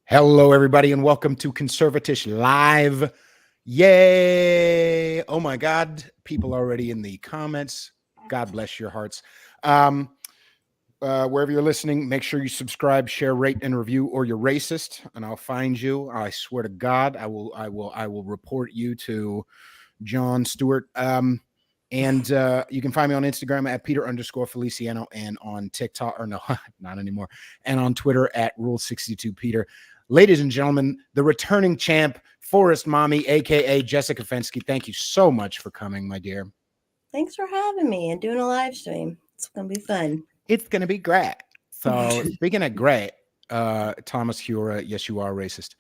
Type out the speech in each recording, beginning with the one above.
Hello, everybody, and welcome to Conservatish Live. Yay! Oh my God, people already in the comments. God bless your hearts. Wherever you're listening, make sure you subscribe, share, rate, and review, or you're racist, and I'll find you. I swear to God, I will report you to John Stewart. And you can find me on Instagram at Peter_Feliciano and on TikTok, or no, not anymore, and on Twitter at Rule62Peter. Ladies and gentlemen, the returning champ, Forest Mommy, aka Jessica Fenske. Thank you so much for coming, my dear. Thanks for having me and doing a live stream. It's gonna be fun. It's gonna be great. So speaking of great, Thomas Hura, yes, you are racist.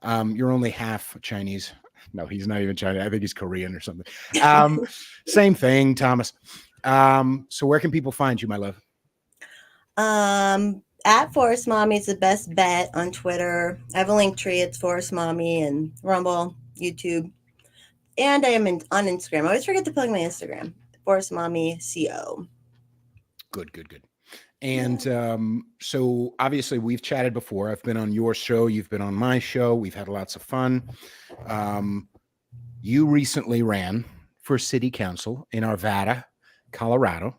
You're only half Chinese. No, he's not even Chinese. I think he's Korean or something. Same thing, Thomas. So where can people find you, my love? At Forest Mommy is the best bet on Twitter. I have a link tree. It's Forest Mommy and Rumble, YouTube, and I am on Instagram. I always forget to plug my Instagram. Forest Mommy CO. Good. And so obviously we've chatted before. I've been on your show. You've been on my show. We've had lots of fun. You recently ran for city council in Arvada, Colorado.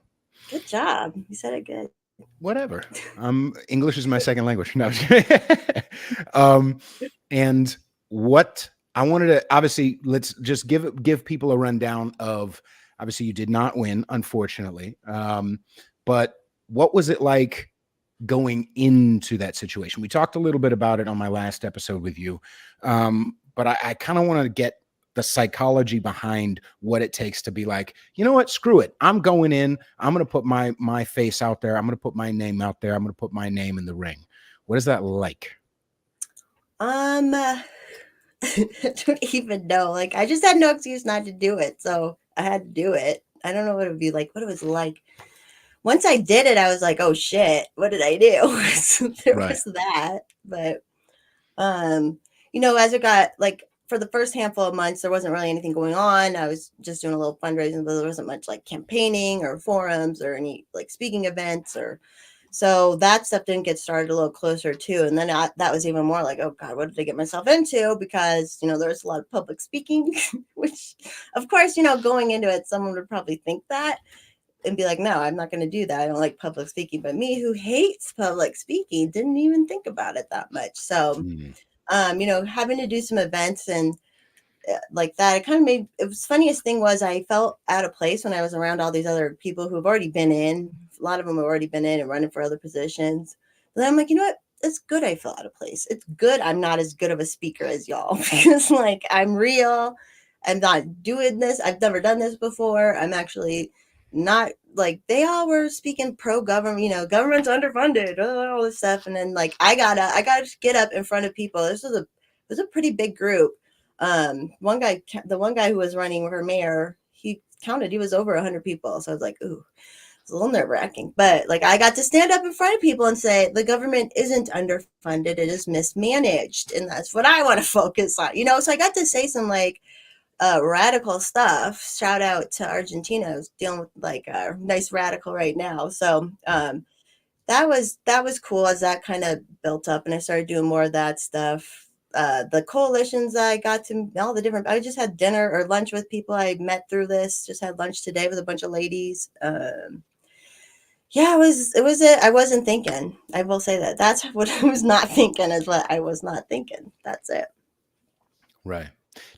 Good job. You said it good. Whatever. English is my second language. No. And what I wanted to, obviously, let's just give people a rundown of, obviously you did not win, unfortunately. But what was it like going into that situation? We talked a little bit about it on my last episode with you. But I kind of want to get the psychology behind what it takes to be like, you know what, screw it. I'm going in. I'm going to put my face out there. I'm going to put my name out there. I'm going to put my name in the ring. What is that like? I don't even know. Like, I just had no excuse not to do it, so I had to do it. I don't know what it would be like. What it was like. Once I did it, I was like, oh shit, what did I do? So there was that. But as it got like for the first handful of months, there wasn't really anything going on. I was just doing a little fundraising, but there wasn't much like campaigning or forums or any like speaking events or so that stuff didn't get started a little closer too. And then that was even more like, oh God, what did I get myself into? Because, there's a lot of public speaking, which of course, going into it, someone would probably think that and be like, no, I'm not going to do that. I don't like public speaking. But me, who hates public speaking, didn't even think about it that much. So, having to do some events and like that, it kind of made it was funniest thing was I felt out of place when I was around all these other people who've already been in. A lot of them have already been in and running for other positions. But then I'm like, you know what? It's good I feel out of place. It's good I'm not as good of a speaker as y'all because like I'm real. I'm not doing this. I've never done this before. I'm actually not like they all were speaking pro government, government's underfunded, all this stuff. And then like I gotta get up in front of people. It was a pretty big group. The one guy who was running for mayor, he was over 100 people. So I was like, ooh, it's a little nerve wracking. But like I got to stand up in front of people and say the government isn't underfunded, it is mismanaged. And that's what I want to focus on. So I got to say some like radical stuff. Shout out to Argentina, who's dealing with like a nice radical right now. So that was cool as that kind of built up and I started doing more of that stuff. The coalitions I got to all the different, I just had dinner or lunch with people I met through this, just had lunch today with a bunch of ladies. Yeah, I wasn't thinking. I will say that. That's what I was not thinking is what I was not thinking. That's it. Right.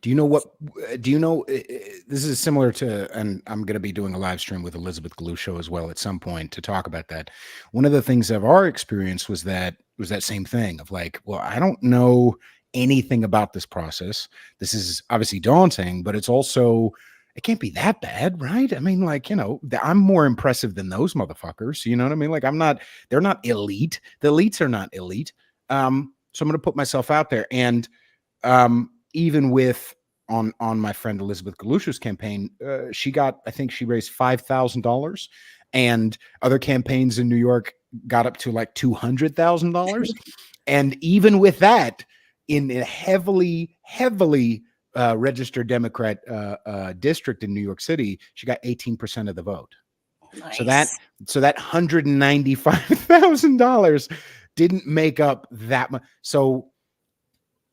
Do you know, this is similar to, and I'm going to be doing a live stream with Elizabeth Galusho as well at some point to talk about that. One of the things of our experience was that same thing of like, well, I don't know anything about this process. This is obviously daunting, but it's also, it can't be that bad, right? I mean, like, I'm more impressive than those motherfuckers. You know what I mean? Like they're not elite. The elites are not elite. So I'm going to put myself out there and, even with on my friend Elizabeth Galusha's campaign, I think she raised $5,000 and other campaigns in New York got up to like $200,000. And even with that, in a heavily registered Democrat district in New York City, she got 18% of the vote. Nice. So that $195,000 didn't make up that much. So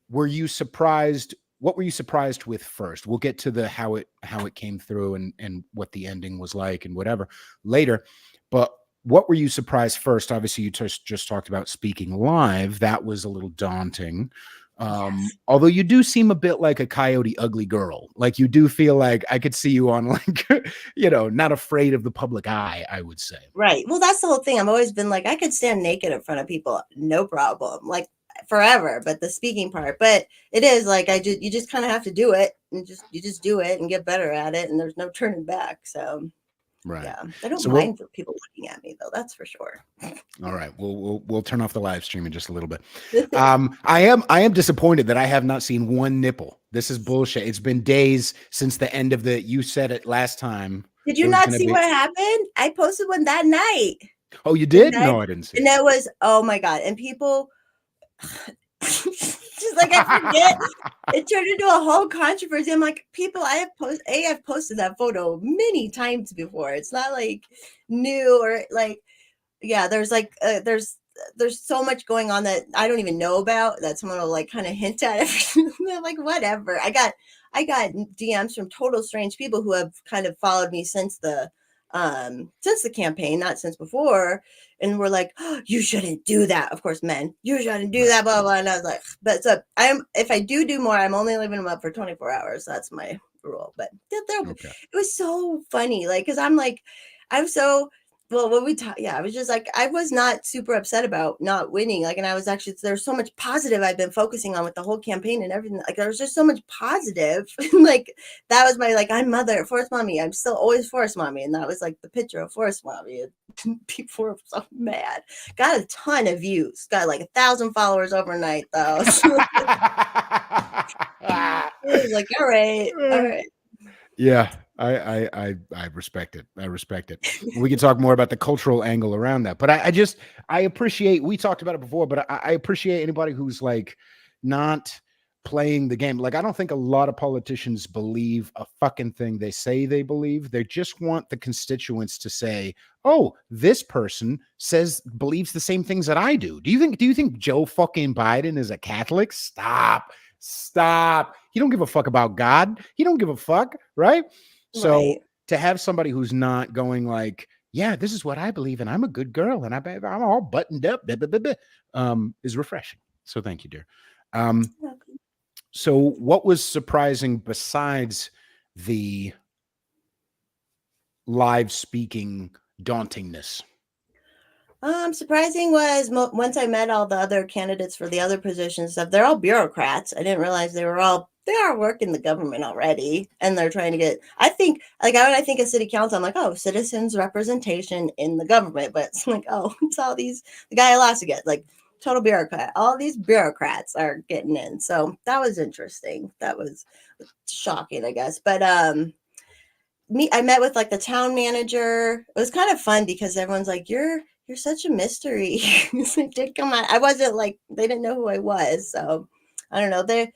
were you surprised? What were you surprised with first? We'll get to the how it came through and what the ending was like and whatever later. But what were you surprised first? Obviously, you just talked about speaking live. That was a little daunting. Yes. Although you do seem a bit like a coyote ugly girl. Like you do feel like I could see you on like, not afraid of the public eye, I would say. Right. Well, that's the whole thing. I've always been like, I could stand naked in front of people, no problem, like forever. But the speaking part, but it is like you just kind of have to do it, and you just do it and get better at it, and there's no turning back. So Right. yeah, I don't So we'll mind for people looking at me though. That's for sure. all right. We'll turn off the live stream in just a little bit. I am disappointed that I have not seen one nipple. This is bullshit. It's been days since the end of the. You said it last time. Did you It was not gonna see be. what happened? I posted one that night. Oh, you And did? No, I didn't see and it. that was, oh my God. And people just like, I forget. It turned into a whole controversy. I'm like, people, I've posted that photo many times before. It's not like new or like, yeah, there's like there's so much going on that I don't even know about that someone will like kind of hint at it. I'm like, whatever. I got DMs from total strange people who have kind of followed me since the campaign, not since before, and we're like, oh, you shouldn't do that. Of course, men, you shouldn't do Right. that, blah blah. And I was like, but so if I do more, I'm only leaving them up for 24 hours. That's my rule. But Okay. it was so funny, like, because I'm like, I'm so well, when we talk, yeah, I was just like, I was not super upset about not winning. Like, and I was actually, there's so much positive I've been focusing on with the whole campaign and everything. Like, there was just so much positive. Like, that was my, like, I'm forest mommy. I'm still always forest mommy. And that was like the picture of forest mommy. And people were so mad. Got a ton of views. Got like 1,000 followers overnight, though. So I was like, all right, all right. Yeah, I respect it. I respect it. We can talk more about the cultural angle around that, but I appreciate. We talked about it before, but I appreciate anybody who's like not playing the game. Like I don't think a lot of politicians believe a fucking thing they say they believe. They just want the constituents to say, "Oh, this person believes the same things that I do." Do you think Joe fucking Biden is a Catholic? Stop. He don't give a fuck about God. He don't give a fuck, right? So Right. to have somebody who's not going like, yeah, this is what I believe, and I'm a good girl, and I'm all buttoned up, is refreshing. So thank you, dear. So what was surprising besides the live speaking dauntingness? Surprising was once I met all the other candidates for the other positions stuff, they're all bureaucrats. I didn't realize they are working the government already, and they're trying to get. I think like when I think of city council, I'm like, oh, citizens representation in the government, but it's like, oh, it's all the guy I lost again, like total bureaucrat. All these bureaucrats are getting in, so that was interesting. That was shocking, I guess, but I met with like the town manager. It was kind of fun because everyone's like, you're such a mystery. Like, dude, come on. I wasn't like, they didn't know who I was. So I don't know. They're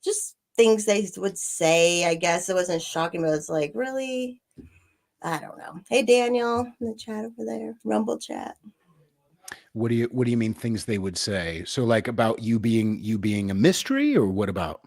just things they would say. I guess it wasn't shocking, but it's like, really? I don't know. Hey, Daniel in the chat over there, Rumble chat. What do you mean things they would say? So like about you being a mystery, or what about?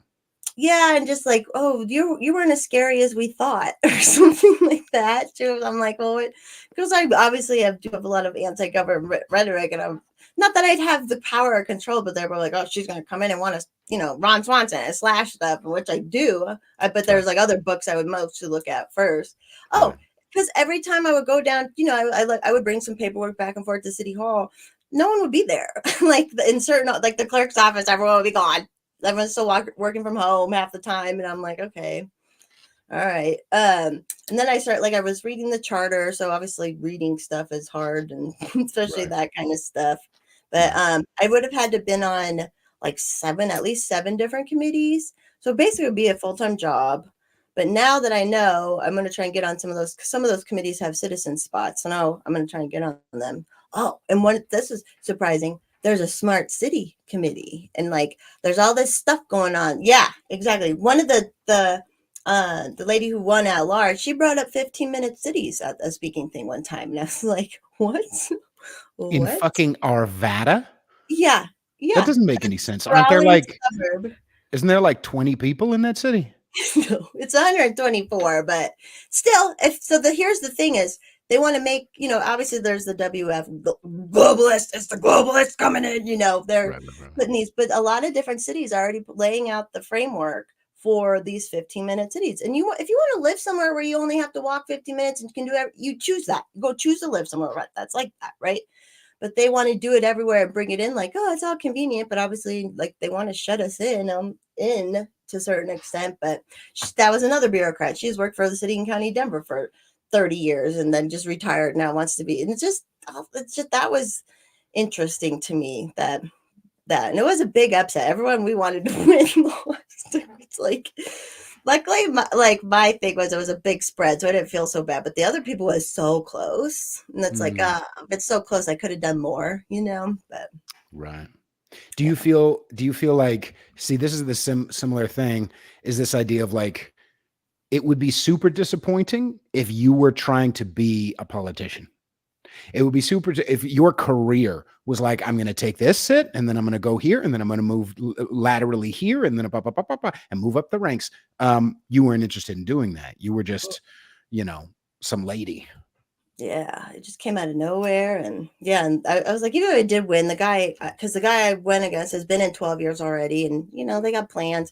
Yeah, and just like, oh, you weren't as scary as we thought, or something like that. Too. I'm like, well, because I obviously do have a lot of anti-government rhetoric, and I'm not that I'd have the power or control, but they were like, oh, she's gonna come in and want to, Ron Swanson and slash stuff, which I do. But there's like other books I would mostly look at first. Oh, Right. because every time I would go down, I would bring some paperwork back and forth to City Hall. No one would be there. Like in certain, like the clerk's office, everyone would be gone. Everyone's still working from home half the time, and I'm like, okay, all right. And then I was reading the charter, so obviously reading stuff is hard, and especially Right. that kind of stuff. But I would have had to been on like at least seven different committees, so basically it would be a full-time job. But now that I know, I'm going to try and get on some of those. Some of those committees have citizen spots, so now I'm going to try and get on them. Oh, and this is surprising. There's a smart city committee, and like there's all this stuff going on. Yeah, exactly. One of the lady who won at large, she brought up 15-minute cities at a speaking thing one time, and I was like, what? In What? fucking Arvada? Yeah, That yeah. doesn't make any sense. Aren't there Raleigh like suburb. Isn't there like 20 people in that city? No, it's 124, but still, if so, here's the thing: is they want to make, obviously there's the WF globalist. It's the globalists coming in. They're Right, right, right. putting these, but a lot of different cities are already laying out the framework for these 15-minute cities. And if you want to live somewhere where you only have to walk 15 minutes and you can do you choose that. Go choose to live somewhere that's like that, right? But they want to do it everywhere and bring it in like, oh, it's all convenient. But obviously, like they want to shut us in to a certain extent. But that was another bureaucrat. She's worked for the city and county of Denver for 30 years and then just retired. Now wants to be. And it's just that was interesting to me and it was a big upset. Everyone we wanted to win lost. It's like, luckily, my thing was it was a big spread, so I didn't feel so bad. But the other people was so close, and it's like, if it's so close, I could have done more, But Right. Do you feel like, see, this is the similar thing, is this idea of like, it would be super disappointing if you were trying to be a politician. It would be super if your career was like, I'm going to take this sit and then I'm going to go here and then I'm going to move laterally here and then and move up the ranks. You weren't interested in doing that. You were just, some lady. Yeah, it just came out of nowhere. And yeah, and I was like, even if I did win, because the guy I went against has been in 12 years already, and they got plans,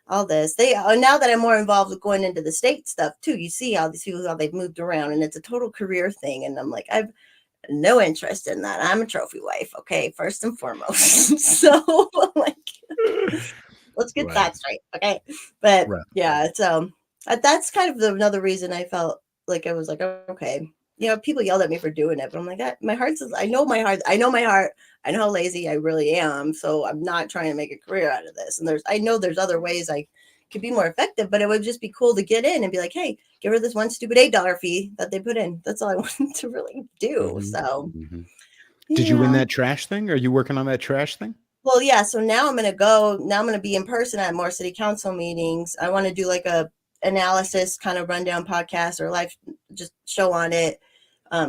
all this. Now that I'm more involved with going into the state stuff too, you see how these people, how they've moved around, and it's a total career thing. And I'm like, I've no interest in that. I'm a trophy wife, okay, first and foremost. So I'm like, let's get that straight, okay? But yeah, so that's kind of another reason I felt like I was like, okay, people yelled at me for doing it, but I'm like, my heart says, I know my heart, I know how lazy I really am, so I'm not trying to make a career out of this. And I know there's other ways I could be more effective, but it would just be cool to get in and be like, hey, give her this one stupid $8 fee that they put in. That's all I wanted to really do. Mm-hmm. So Did you win that trash thing? Are you working on that trash thing? Well, yeah. So now I'm going to be in person at more city council meetings. I want to do like a analysis kind of rundown podcast or live just show on it,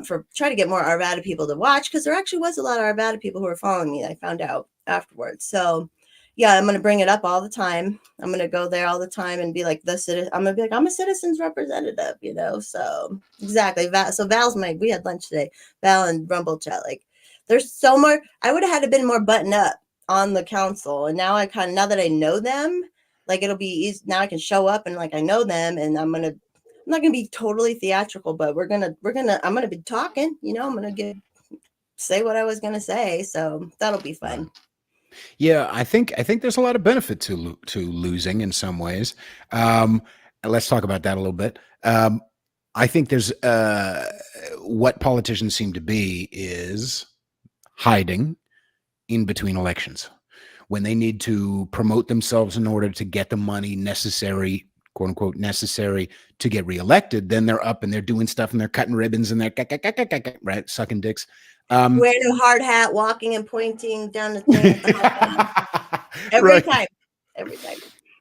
for try to get more Arvada people to watch, because there actually was a lot of Arvada people who were following me. I found out afterwards. So yeah, I'm going to bring it up all the time. I'm going to go there all the time and be like I'm going to be like, I'm a citizen's representative, So exactly. So we had lunch today, Val and Rumble chat. Like there's so more, I would have had to been more buttoned up on the council. And now now that I know them, like it'll be easy. Now I can show up and like, I know them, and I'm not going to be totally theatrical, but I'm going to be talking, I'm going to say what I was going to say. So that'll be fun. Right. Yeah, I think there's a lot of benefit to losing in some ways. Let's talk about that a little bit. I think there's what politicians seem to be is hiding in between elections when they need to promote themselves in order to get the money necessary, quote unquote, necessary to get reelected. Then they're up and they're doing stuff and they're cutting ribbons and they're right, sucking dicks. Wearing a hard hat, walking and pointing down the thing. Every time.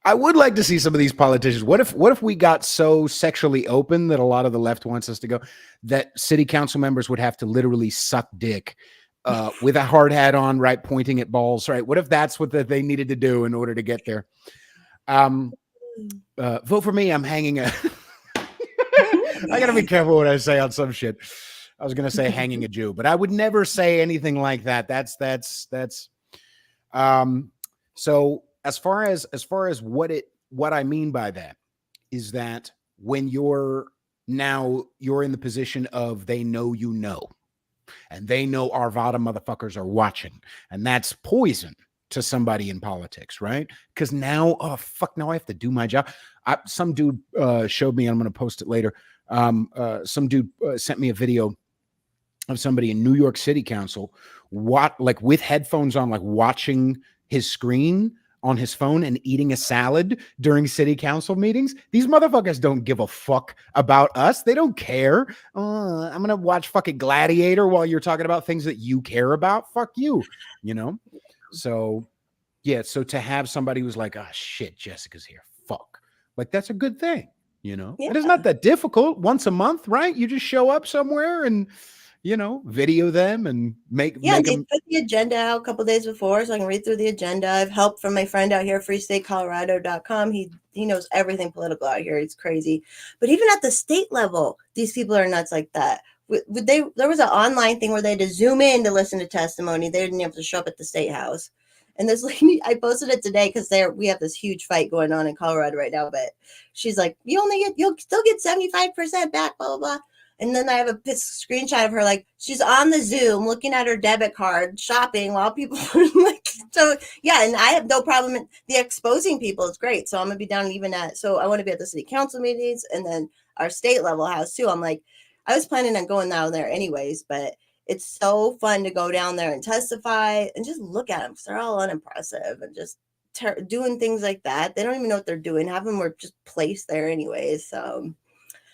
I would like to see some of these politicians. What if we got so sexually open that a lot of the left wants us to go, that city council members would have to literally suck dick with a hard hat on, right, pointing at balls, right? What if that's what they needed to do in order to get there? Vote for me. I'm hanging a. I gotta be careful what I say on some shit. I was gonna say hanging a Jew, but I would never say anything like that. That's. So as far as what I mean by that is that when you're in the position of they know and they know Arvada motherfuckers are watching, and that's poison to somebody in politics, right? Because now I have to do my job. Some dude showed me, and I'm going to post it later. Some dude sent me a video of somebody in New York City Council, with headphones on, like watching his screen on his phone and eating a salad during city council meetings. These motherfuckers don't give a fuck about us. They don't care. I'm going to watch fucking Gladiator while you're talking about things that you care about. Fuck you, So, yeah. So to have somebody who's like, oh shit, Jessica's here. Fuck. Like, that's a good thing, Yeah. And it's not that difficult. Once a month, right? You just show up somewhere and, video them and make Yeah, and make they them. put the agenda out a couple days before so I can read through the agenda. I've help from my friend out here, freestatecolorado.com. He knows everything political out here. It's crazy. But even at the state level, these people are nuts like that. There was an online thing where they had to zoom in to listen to testimony. They didn't have to show up at the state house. And this lady, I posted it today because we have this huge fight going on in Colorado right now. But she's like, you'll still get 75% back, blah blah blah. And then I have a screenshot of her, like, she's on the Zoom looking at her debit card, shopping while people are like, so yeah. And I have no problem in the exposing people. It's great. So I'm going to be down even so I want to be at the city council meetings and then our state level house too. I'm like, I was planning on going down there anyways, but it's so fun to go down there and testify and just look at them because they're all unimpressive and just doing things like that. They don't even know what they're doing. Half of them were just placed there anyways. So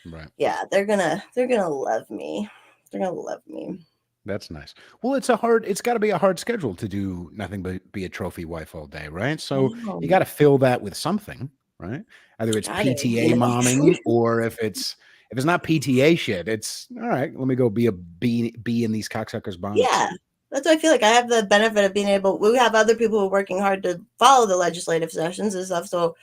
Right. yeah, they're gonna love me. They're gonna love me. That's nice. Well, it's got to be a hard schedule to do nothing but be a trophy wife all day, right? I So you got know. to fill that with something, right? Either it's Got it. PTA momming, or if it's not PTA shit, it's all right. Let me go be in these cocksuckers' bonnets. Yeah. That's what I feel like. I have the benefit of being able. We have other people who are working hard to follow the legislative sessions and stuff. So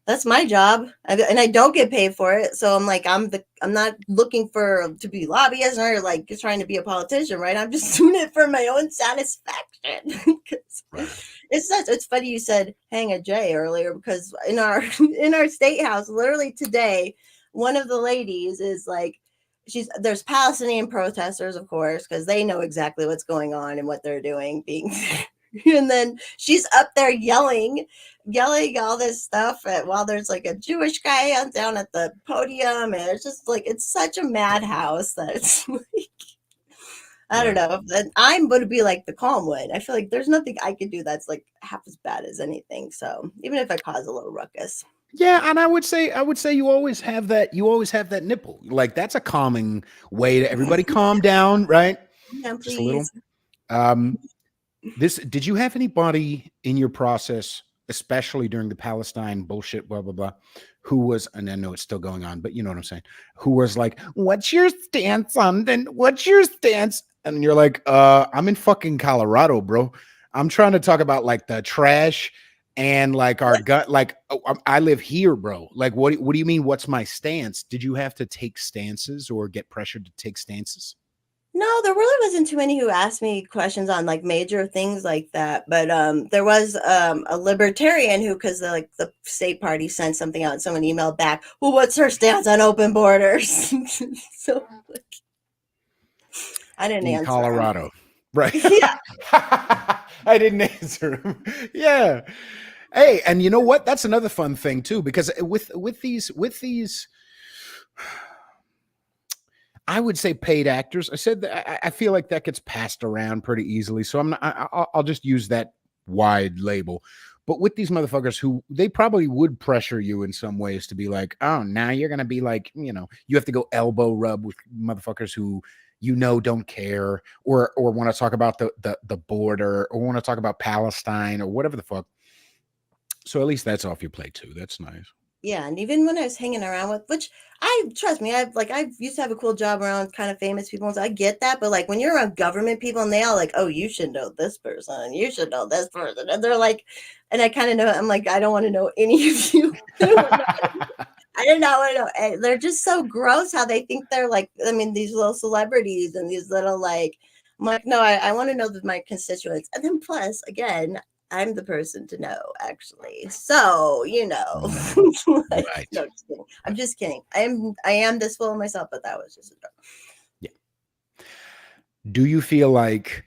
that's my job, and I don't get paid for it. So I'm like, I'm not looking to be lobbyist or like just trying to be a politician, right? I'm just doing it for my own satisfaction. Right. It's funny you said hang a J earlier because in our in our state house, literally today, one of the ladies is like, there's Palestinian protesters, of course, because they know exactly what's going on and what they're doing, being and then she's up there yelling all this stuff while there's like a Jewish guy down at the podium, and it's just like it's such a madhouse that it's like I don't Right. know. And I'm going to be like the calm one. I feel like there's nothing I can do that's like half as bad as anything. So even if I cause a little ruckus, Yeah, and I would say you always have that nipple. Like that's a calming way to everybody calm down, right? yeah, Just a little. please. Um, did you have anybody in your process, especially during the Palestine bullshit, blah blah blah, who was, and I know it's still going on, but you know what I'm saying, who was like, what's your stance on then what's your stance? And you're like, I'm in fucking Colorado, bro. I'm trying to talk about like the trash and like our gut, like I live here, bro. Like what do you mean what's my stance? Did you have to take stances or get pressured to take stances? No, there really wasn't too many who asked me questions on like major things like that. But there was a libertarian who, because the state party sent something out, and someone emailed back, "Well, what's her stance on open borders?" So like, I didn't In answer him. Colorado. Right. Yeah, I didn't answer him. Yeah. Hey, and you know what? That's another fun thing too, because with these, I would say paid actors. I said that I feel like that gets passed around pretty easily, so I'm not. I'll just use that wide label. But with these motherfuckers who they probably would pressure you in some ways to be like, oh, now you're gonna be like, you have to go elbow rub with motherfuckers who don't care or want to talk about the border or want to talk about Palestine or whatever the fuck. So at least that's off your plate too. That's nice. yeah. And even when I was hanging around with, which I trust me, I used to have a cool job around kind of famous people, so I get that. But like when you're around government people and they all like, oh, you should know this person, you should know this person, and they're like, and I kind of know, I'm like, I don't want to know any of you. I don't want to know. I don't know. I don't. They're just so gross how they think they're like. I mean, these little celebrities and these little like. I'm like, no, I want to know my constituents, and then plus, again, I'm the person to know, actually. So Mm, like, right. no, just kidding. I'm just kidding. I am this full of myself, but that was just a joke. Yeah. Do you feel like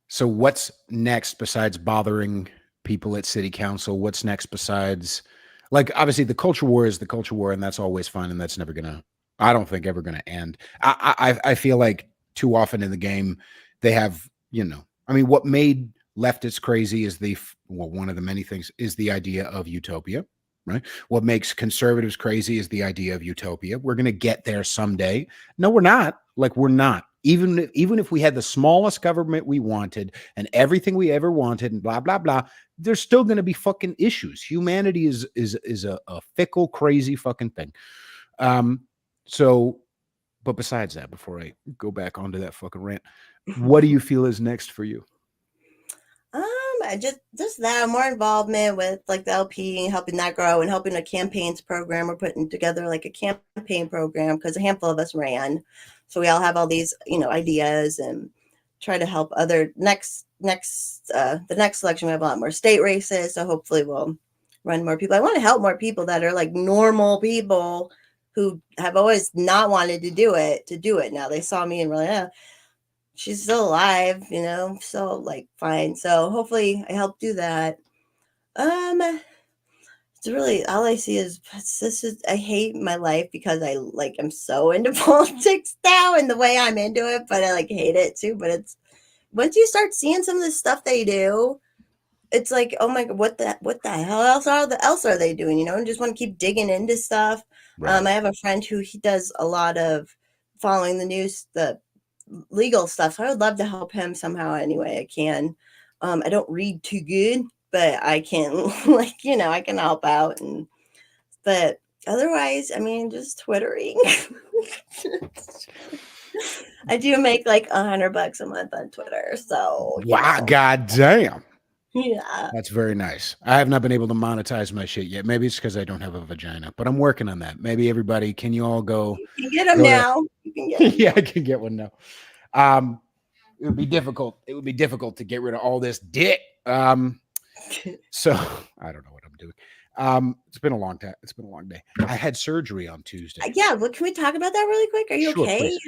so what's next besides bothering people at city council? What's next besides like obviously the culture war is the culture war and that's always fun and that's never gonna I don't think ever gonna end. I feel like too often in the game they have, I mean what made leftists crazy is one of the many things is the idea of utopia, right? What makes conservatives crazy is the idea of utopia. We're gonna get there someday. No, we're not. Like we're not. Even if we had the smallest government we wanted and everything we ever wanted and blah blah blah, there's still going to be fucking issues. Humanity is a fickle, crazy fucking thing. Um, so But besides that, before I go back onto that fucking rant, what do you feel is next for you? Just that more involvement with like the LP, helping that grow, and helping a campaigns program. We're putting together like a campaign program because a handful of us ran, so we all have all these ideas and try to help other the next election. We have a lot more state races, so hopefully we'll run more people. I want to help more people that are like normal people who have always not wanted to do it. Now they saw me and were like, oh, she's still alive, so like fine. So hopefully I help do that. It's really all I see is this is I hate my life because I'm so into politics now and the way I'm into it, but I like hate it too. But it's once you start seeing some of the stuff they do, it's like, oh my god, what the hell else are they doing? And just want to keep digging into stuff. Right. I have a friend who he does a lot of following the news, the legal stuff. So I would love to help him somehow any way I can. I don't read too good, but I can I can help out but otherwise, I mean, just twittering. I do make like $100 a month on Twitter, so Wow, god damn. yeah. That's very nice. I have not been able to monetize my shit yet. Maybe it's because I don't have a vagina, but I'm working on that. Maybe everybody, can you all You can get them go to now. You can get them yeah, I now. can get one now. Um, it would be difficult. It would be difficult to get rid of all this dick. So I don't know what I'm doing. It's been a long time. It's been a long day. I had surgery on Tuesday. Yeah, well, can we talk about that really quick? Are you Sure, okay? please.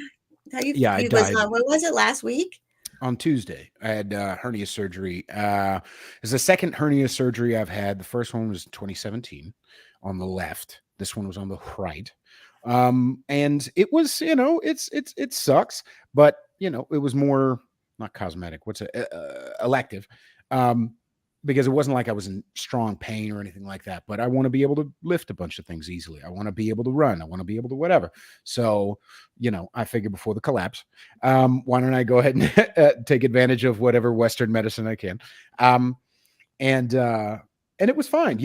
How you Yeah, I you was died when was it last week? on Tuesday. I had hernia surgery. It's the second hernia surgery I've had. The first one was 2017 on the left. This one was on the right. And it was, it sucks, but it was more not cosmetic. What's it? Elective. Um, because it wasn't like I was in strong pain or anything like that. But I want to be able to lift a bunch of things easily. I want to be able to run. I want to be able to whatever. So, I figured before the collapse, why don't I go ahead and take advantage of whatever Western medicine I can? And and it was fine.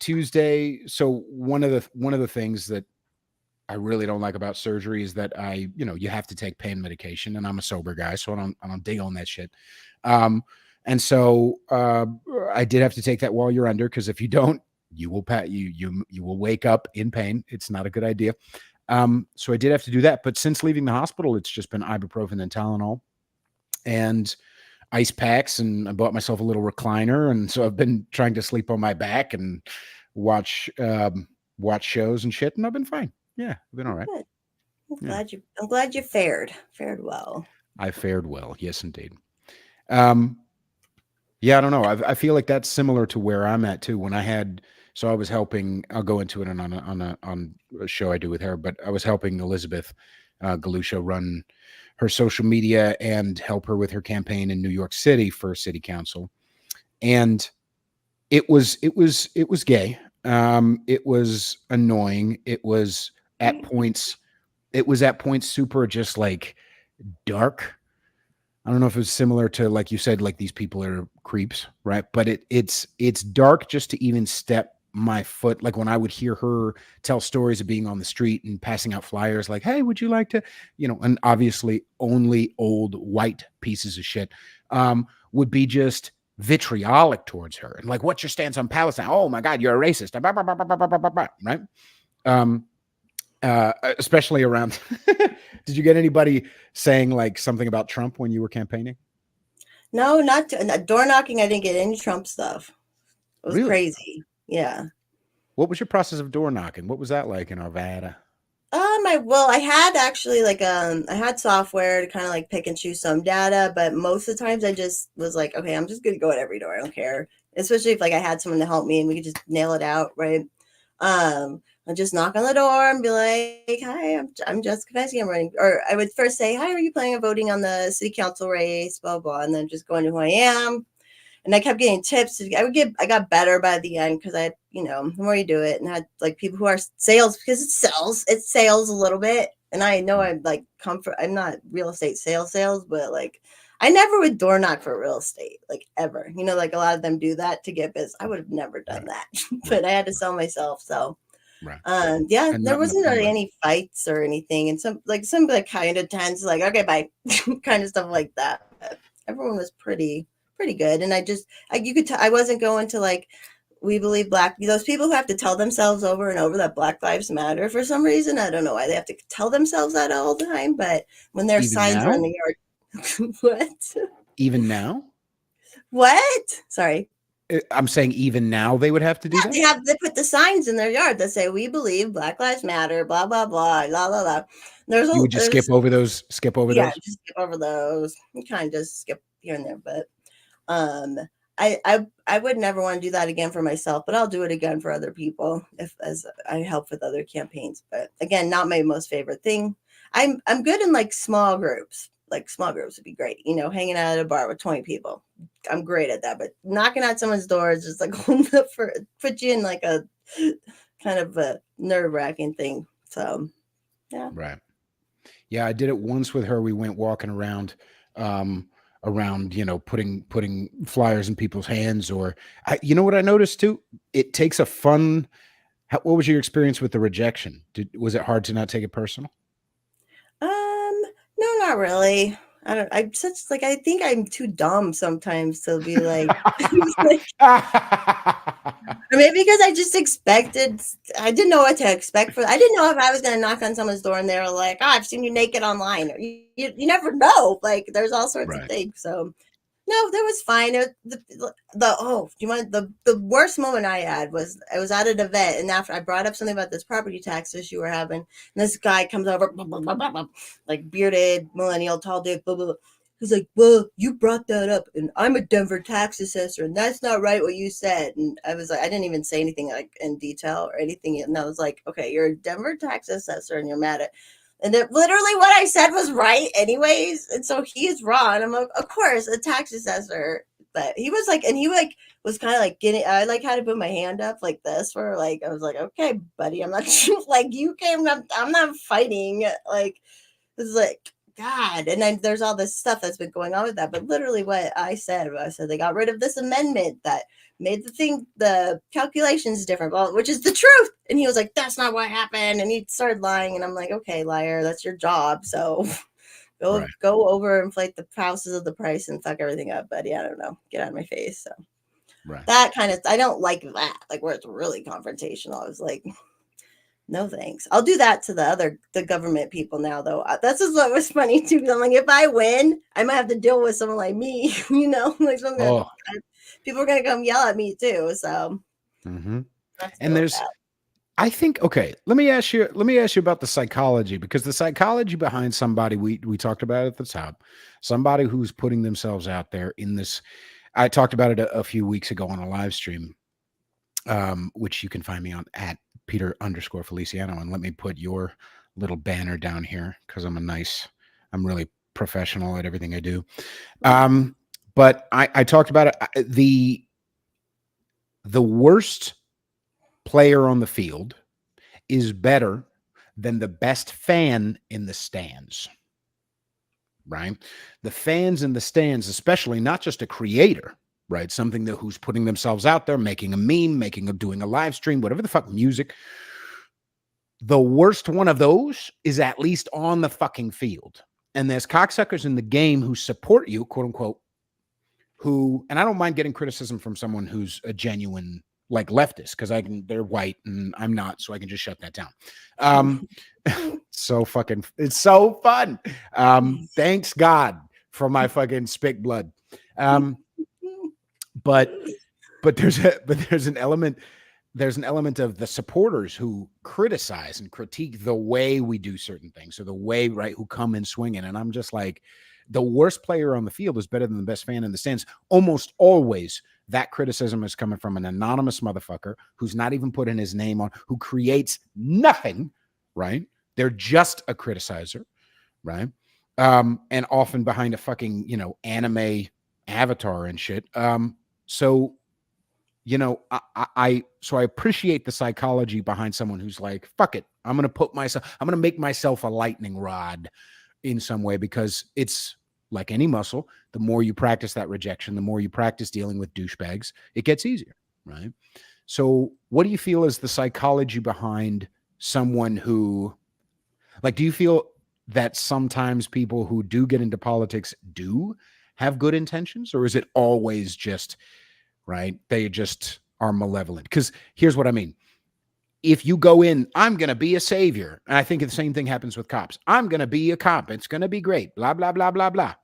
Tuesday. So one of the things that I really don't like about surgery is that you have to take pain medication, and I'm a sober guy, so I don't dig on that shit. Um, and so I did have to take that while you're under, because if you don't, you will you will wake up in pain. It's not a good idea. So I did have to do that. But since leaving the hospital, it's just been ibuprofen and Tylenol and ice packs, and I bought myself a little recliner, and so I've been trying to sleep on my back and watch watch shows and shit, and I've been fine. Yeah, I've been all right. Good. Yeah, I'm glad you fared well. I fared well. Yes, indeed. Um, yeah, I don't know. I feel like that's similar to where I'm at too. So I was helping. I'll go into it on a show I do with her, but I was helping Elizabeth Galusha run her social media and help her with her campaign in New York City for city council. And it was gay. It was annoying. It was at points super just like dark. I don't know if it's similar to, like you said, like these people are creeps, right? But it's dark just to even step my foot. Like when I would hear her tell stories of being on the street and passing out flyers, like, "Hey, would you like to?" And obviously only old white pieces of shit would be just vitriolic towards her, and like, "What's your stance on Palestine? Oh my God, you're a racist!" Right? Um, Especially around. Did you get anybody saying like something about Trump when you were campaigning? No, not door knocking. I didn't get any Trump stuff. It was Really? crazy. Yeah. What was your process of door knocking? What was that like in Arvada? I had actually I had software to kind of like pick and choose some data, but most of the times I just was like, okay, I'm just gonna go at every door. I don't care. Especially if like I had someone to help me and we could just nail it out, right? I'd just knock on the door and be like, "Hi, I'm Jessica Fenske. I'm running." Or I would first say, "Hi, are you planning on voting on the city council race?" Blah blah, and then just go into who I am. And I kept getting tips. I got better by the end because the more you do it, and had like people who are sales, because it sells a little bit. And I know I'm like I'm not real estate sales, but like I never would door knock for real estate, like ever. Like a lot of them do that to get business. I would have never done Right, that, right, but I had to right. sell myself. So Right. Yeah, And there not enough wasn't really memory. any fights or anything, and some like kind of tense, like okay, bye, kind of stuff like that. But everyone was pretty good, and you could tell I wasn't going to like we believe black those people who have to tell themselves over and over that Black Lives Matter for some reason. I don't know why they have to tell themselves that all the time, but when their Even signs are in now? the yard, what? Even now? What? Sorry. I'm saying even now they would have to do that? They put the signs in their yard that say we believe Black Lives Matter, blah blah blah, la la la. You would just There's skip over yeah, those? just skip over those. You kind of just skip here and there, but um I would never want to do that again for myself, but I'll do it again for other people if as I help with other campaigns. But again, not my most favorite thing. I'm good in like small groups. Like small groups would be great, hanging out at a bar with 20 people. I'm great at that, but knocking at someone's door is just like put you in like a kind of a nerve-wracking thing. So yeah. Right. Yeah, I did it once with her. We went walking um, around, putting flyers in people's hands. Or, you know what I noticed too? It takes a fun. What was your experience with the rejection? Was it hard to not take it personal? No, not really. I don't. I'm such like I think I'm too dumb sometimes to be like, like or maybe because I just expected. I didn't know what to expect I didn't know if I was going to knock on someone's door and they were like, "Oh, I've seen you naked online." Or you never know. Like there's all sorts of Right. things. So no, that was fine. Do you want the worst moment I had was I was at an event and after I brought up something about this property tax issue we're having, and this guy comes over, blah, blah, blah, blah, blah, like bearded millennial, tall dude, blah blah blah. He's like, "Well, you brought that up, and I'm a Denver tax assessor, and that's not right what you said." And I was like, I didn't even say anything like in detail or anything, and I was like, "Okay, you're a Denver tax assessor, and you're mad at." And it, literally what I said was right anyways. And so he is wrong. I'm like, of course, a tax assessor. But he was like, and he like was kind of like getting, I like had to put my hand up like this for like, I was like, okay, buddy, I'm not like you came up, I'm not fighting. Like, it's like, God. And then there's all this stuff that's been going on with that. But literally what I said they got rid of this amendment that made the calculations different, well, which is the truth. And he was like, that's not what happened. And he started lying. And I'm like, okay, liar, that's your job. So Right. go over, inflate the houses of the price and fuck everything up, buddy. I don't know. Get out of my face. So Right. that kind of, I don't like that. Like where it's really confrontational. I was like, no thanks. I'll do that to the government people now though. That's just what was funny too. I'm like, if I win, I might have to deal with someone like me, like Oh. people are gonna come yell at me too. So Mm-hmm. I have to And deal with that. I think, okay, let me ask you about the psychology, because the psychology behind somebody we talked about at the top, somebody who's putting themselves out there in this. I talked about it a few weeks ago on a live stream, which you can find me on at Peter_Feliciano. And let me put your little banner down here because I'm really professional at everything I do. But I talked about it. The worst player on the field is better than the best fan in the stands, right? The fans in the stands, especially, not just a creator, right? Something who's putting themselves out there, making a meme, doing a live stream, whatever the fuck, music. The worst one of those is at least on the fucking field. And there's cocksuckers in the game who support you, quote unquote, and I don't mind getting criticism from someone who's a genuine like leftist, because they're white and I'm not, so I can just shut that down. It's so fun. Thanks God for my fucking spick blood. But there's an element of the supporters who criticize and critique the way we do certain things, or the way, right, who come in swinging. And I'm just like, the worst player on the field is better than the best fan in the stands. Almost always that criticism is coming from an anonymous motherfucker who's not even putting his name on, who creates nothing, right? They're just a criticizer, right? And often behind a fucking, anime avatar and shit. So I appreciate the psychology behind someone who's like, fuck it, I'm going to make myself a lightning rod in some way, because it's like any muscle. The more you practice that rejection, the more you practice dealing with douchebags, it gets easier, right? So what do you feel is the psychology behind someone who, like, do you feel that sometimes people who do get into politics do have good intentions, or is it always just, right, they just are malevolent? Because here's what I mean. If you go in, I'm going to be a savior. And I think the same thing happens with cops. I'm going to be a cop. It's going to be great. Blah, blah, blah, blah, blah.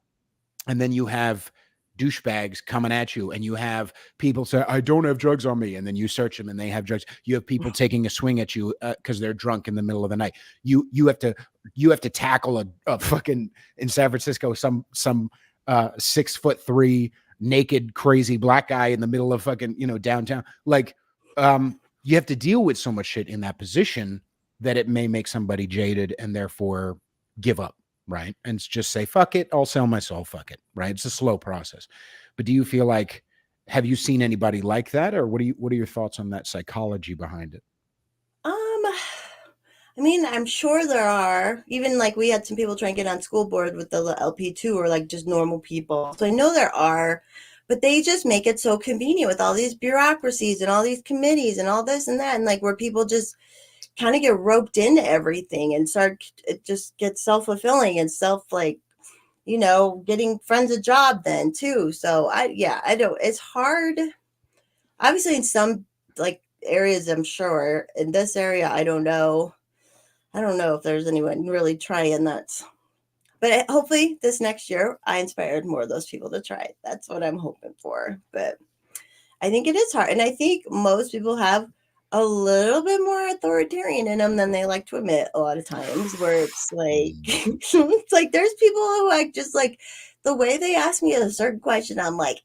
And then you have douchebags coming at you, and you have people say, I don't have drugs on me. And then you search them and they have drugs. You have people taking a swing at you because they're drunk in the middle of the night. You have to tackle a fucking, in San Francisco, some 6'3" naked crazy black guy in the middle of fucking, downtown. Like, you have to deal with so much shit in that position that it may make somebody jaded and therefore give up, right? And just say, fuck it, I'll sell my soul, fuck it, right? It's a slow process. But do you feel like, have you seen anybody like that? Or what are your thoughts on that psychology behind it? I mean, I'm sure there are. Even like we had some people trying to get on school board with the LP2, or like just normal people. So I know there are, but they just make it so convenient with all these bureaucracies and all these committees and all this and that, and like where people just kind of get roped into everything and it just gets self-fulfilling and getting friends a job then too. So I don't, it's hard. Obviously in some like areas, I'm sure. In this area, I don't know. I don't know if there's anyone really trying that. But hopefully this next year, I inspired more of those people to try it. That's what I'm hoping for. But I think it is hard. And I think most people have a little bit more authoritarian in them than they like to admit a lot of times, where it's like, it's like there's people who like just like the way they ask me a certain question, I'm like,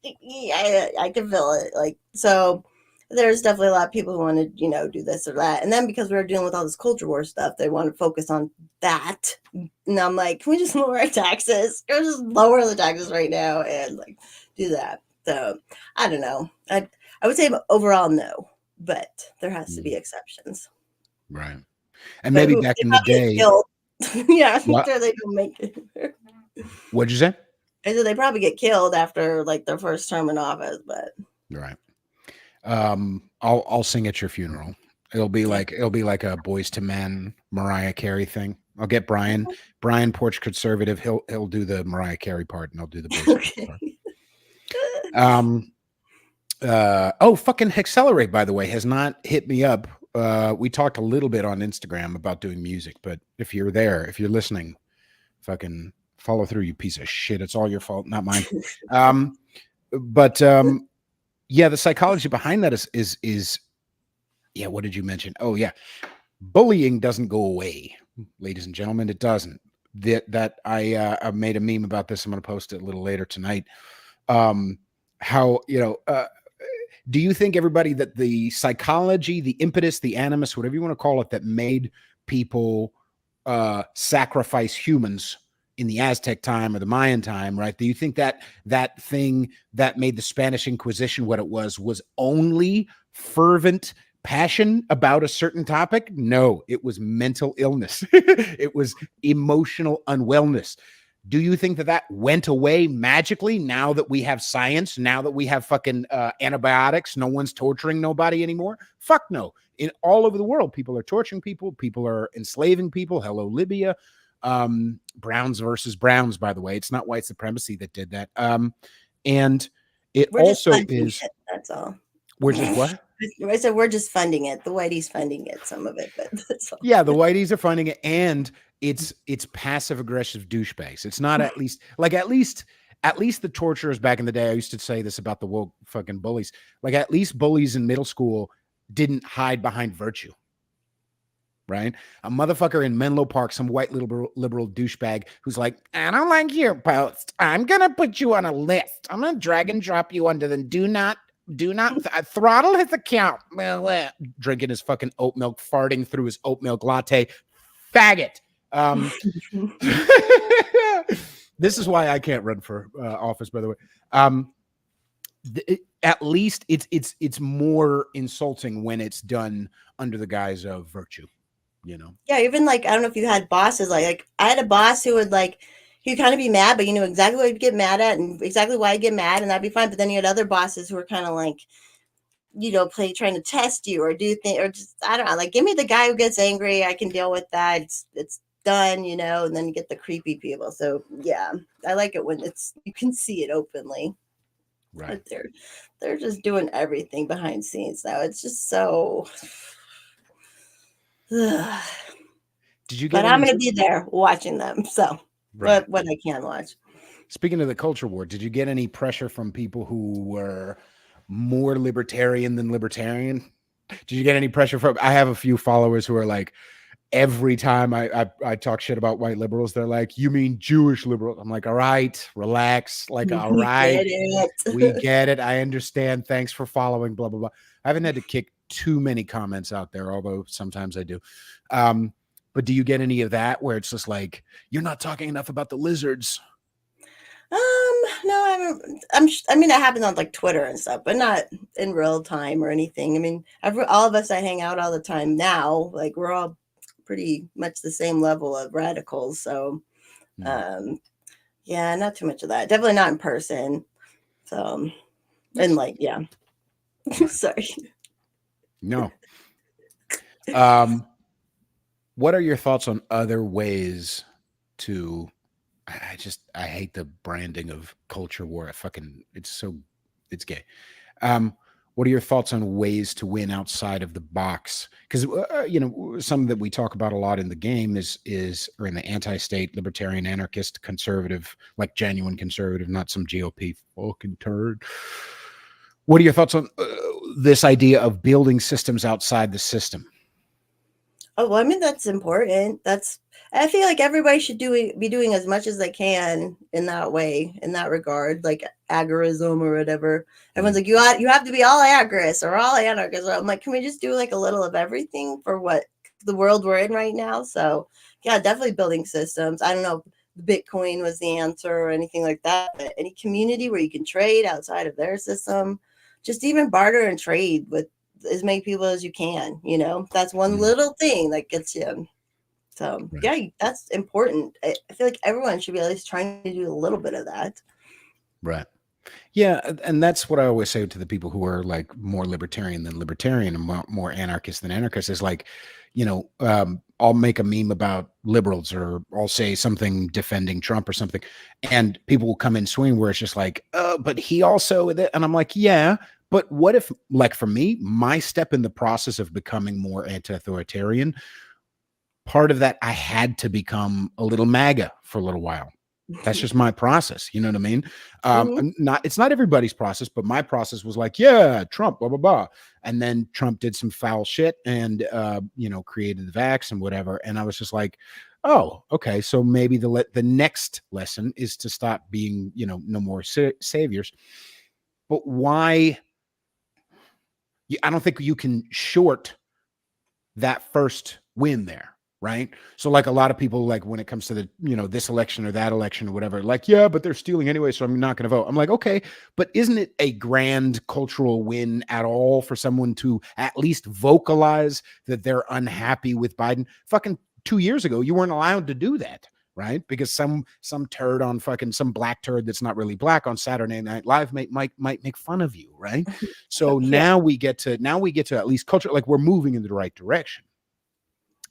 I can feel it. Like, so there's definitely a lot of people who want to, do this or that. And then because we're dealing with all this culture war stuff, they want to focus on that. And I'm like, can we just lower our taxes? Can we just lower the taxes right now and like do that? So I don't know. I would say overall no, but there has to be exceptions. Right. And maybe back in the day. Yeah, I'm sure they don't make it. What'd you say? I said they probably get killed after like their first term in office, but right. I'll sing at your funeral. It'll be like a Boys to Men Mariah Carey thing. I'll get Brian Porch Conservative. He'll do the Mariah Carey part, and I'll do the Boys part. Fucking Accelerate, by the way, has not hit me up. We talked a little bit on Instagram about doing music, but if you're listening, fucking follow through, you piece of shit. It's all your fault, not mine. Yeah, the psychology behind that is yeah, what did you mention? Oh yeah. Bullying doesn't go away, ladies and gentlemen. It doesn't. That I made a meme about this. I'm going to post it a little later tonight. How, do you think everybody that the psychology, the impetus, the animus, whatever you want to call it, that made people sacrifice humans in the Aztec time or the Mayan time, right? Do you think that thing that made the Spanish Inquisition what it was only fervent passion about a certain topic? No, it was mental illness. It was emotional unwellness. Do you think that went away magically now that we have science, now that we have fucking antibiotics? No one's torturing nobody anymore? Fuck no. In all over the world, people are torturing people. People are enslaving people. Hello, Libya. Browns versus Browns, by the way. It's not white supremacy that did that. And it we're also is. That's all. We're just what? I said we're just funding it. The whitey's funding it, some of it, but that's all. Yeah, the whiteys are funding it, and it's passive aggressive douchebags. It's not at least the torturers back in the day. I used to say this about the woke fucking bullies. Like at least bullies in middle school didn't hide behind virtue. Right? A motherfucker in Menlo Park, some white liberal douchebag who's like, I don't like your post. I'm going to put you on a list. I'm going to drag and drop you under the do not throttle his account. Drinking his fucking oat milk, farting through his oat milk latte. Faggot. This is why I can't run for office, by the way. At least it's more insulting when it's done under the guise of virtue. Yeah, even like I don't know if you had bosses like I had a boss who would like he'd kind of be mad, but you knew exactly what he'd get mad at and exactly why he'd get mad, and that'd be fine. But then you had other bosses who were kind of like trying to test you or do things, or just, I don't know, like, give me the guy who gets angry. I can deal with that. It's done, and then you get the creepy people. So yeah, I like it when you can see it openly. Right. But they're just doing everything behind scenes now. It's just so but Did you get I'm any gonna be there watching them. So right. what I can watch. Speaking of the culture war, did you get any pressure from people who were more libertarian than libertarian? Did you get any pressure from I have a few followers who are like, every time I talk shit about white liberals, they're like, "You mean Jewish liberals?" I'm like, "All right, relax. Like, all We right, get we it. get it. I understand. Thanks for following." Blah blah blah. I haven't had to kick too many comments out there, although sometimes I do. But do you get any of that where it's just like, "You're not talking enough about the lizards"? No, I haven't. I mean, that happens on like Twitter and stuff, but not in real time or anything. I mean, all of us that hang out all the time now, like, we're all pretty much the same level of radicals. So, Hmm. um, yeah, not too much of that. Definitely not in person. So, and That's like, yeah, right. sorry. No. Um, what are your thoughts on other ways to I hate the branding of culture war. It's gay. Um, what are your thoughts on ways to win outside of the box? Because some that we talk about a lot in the game is or in the anti-state, libertarian, anarchist, conservative, like genuine conservative, not some GOP fucking turd. What are your thoughts on this idea of building systems outside the system? Oh, well, I mean, that's important. I feel like everybody should be doing as much as they can in that way, in that regard, like agorism or whatever. Everyone's Mm, like, you have to be all agorist or all anarchist. I'm like, can we just do like a little of everything for what the world we're in right now? So yeah, definitely building systems. I don't know if Bitcoin was the answer or anything like that, but any community where you can trade outside of their system, just even barter and trade with as many people as you can. That's one mm, little thing that gets you. So right. yeah, that's important. I feel like everyone should be at least trying to do a little bit of that. Right. Yeah, and that's what I always say to the people who are like more libertarian than libertarian and more anarchist than anarchist is like, I'll make a meme about liberals or I'll say something defending Trump or something, and people will come in swing where it's just like, but he also, and I'm like, yeah, but what if, like for me, my step in the process of becoming more anti-authoritarian, part of that I had to become a little MAGA for a little while. That's just my process. You know what I mean? Hmm. It's not everybody's process, but my process was like, yeah, Trump, blah, blah, blah. And then Trump did some foul shit and, created the vax and whatever. And I was just like, oh, okay. So maybe the next lesson is to stop being, no more saviors. But why? I don't think you can short that first win there, right? So like a lot of people, like when it comes to the, this election or that election or whatever, like, yeah, but they're stealing anyway, so I'm not going to vote. I'm like, okay, but isn't it a grand cultural win at all for someone to at least vocalize that they're unhappy with Biden? Fucking 2 years ago, you weren't allowed to do that. Right, because some turd on fucking some black turd that's not really black on Saturday Night Live might make fun of you, right? So Yeah. now we get to at least culture, like we're moving in the right direction.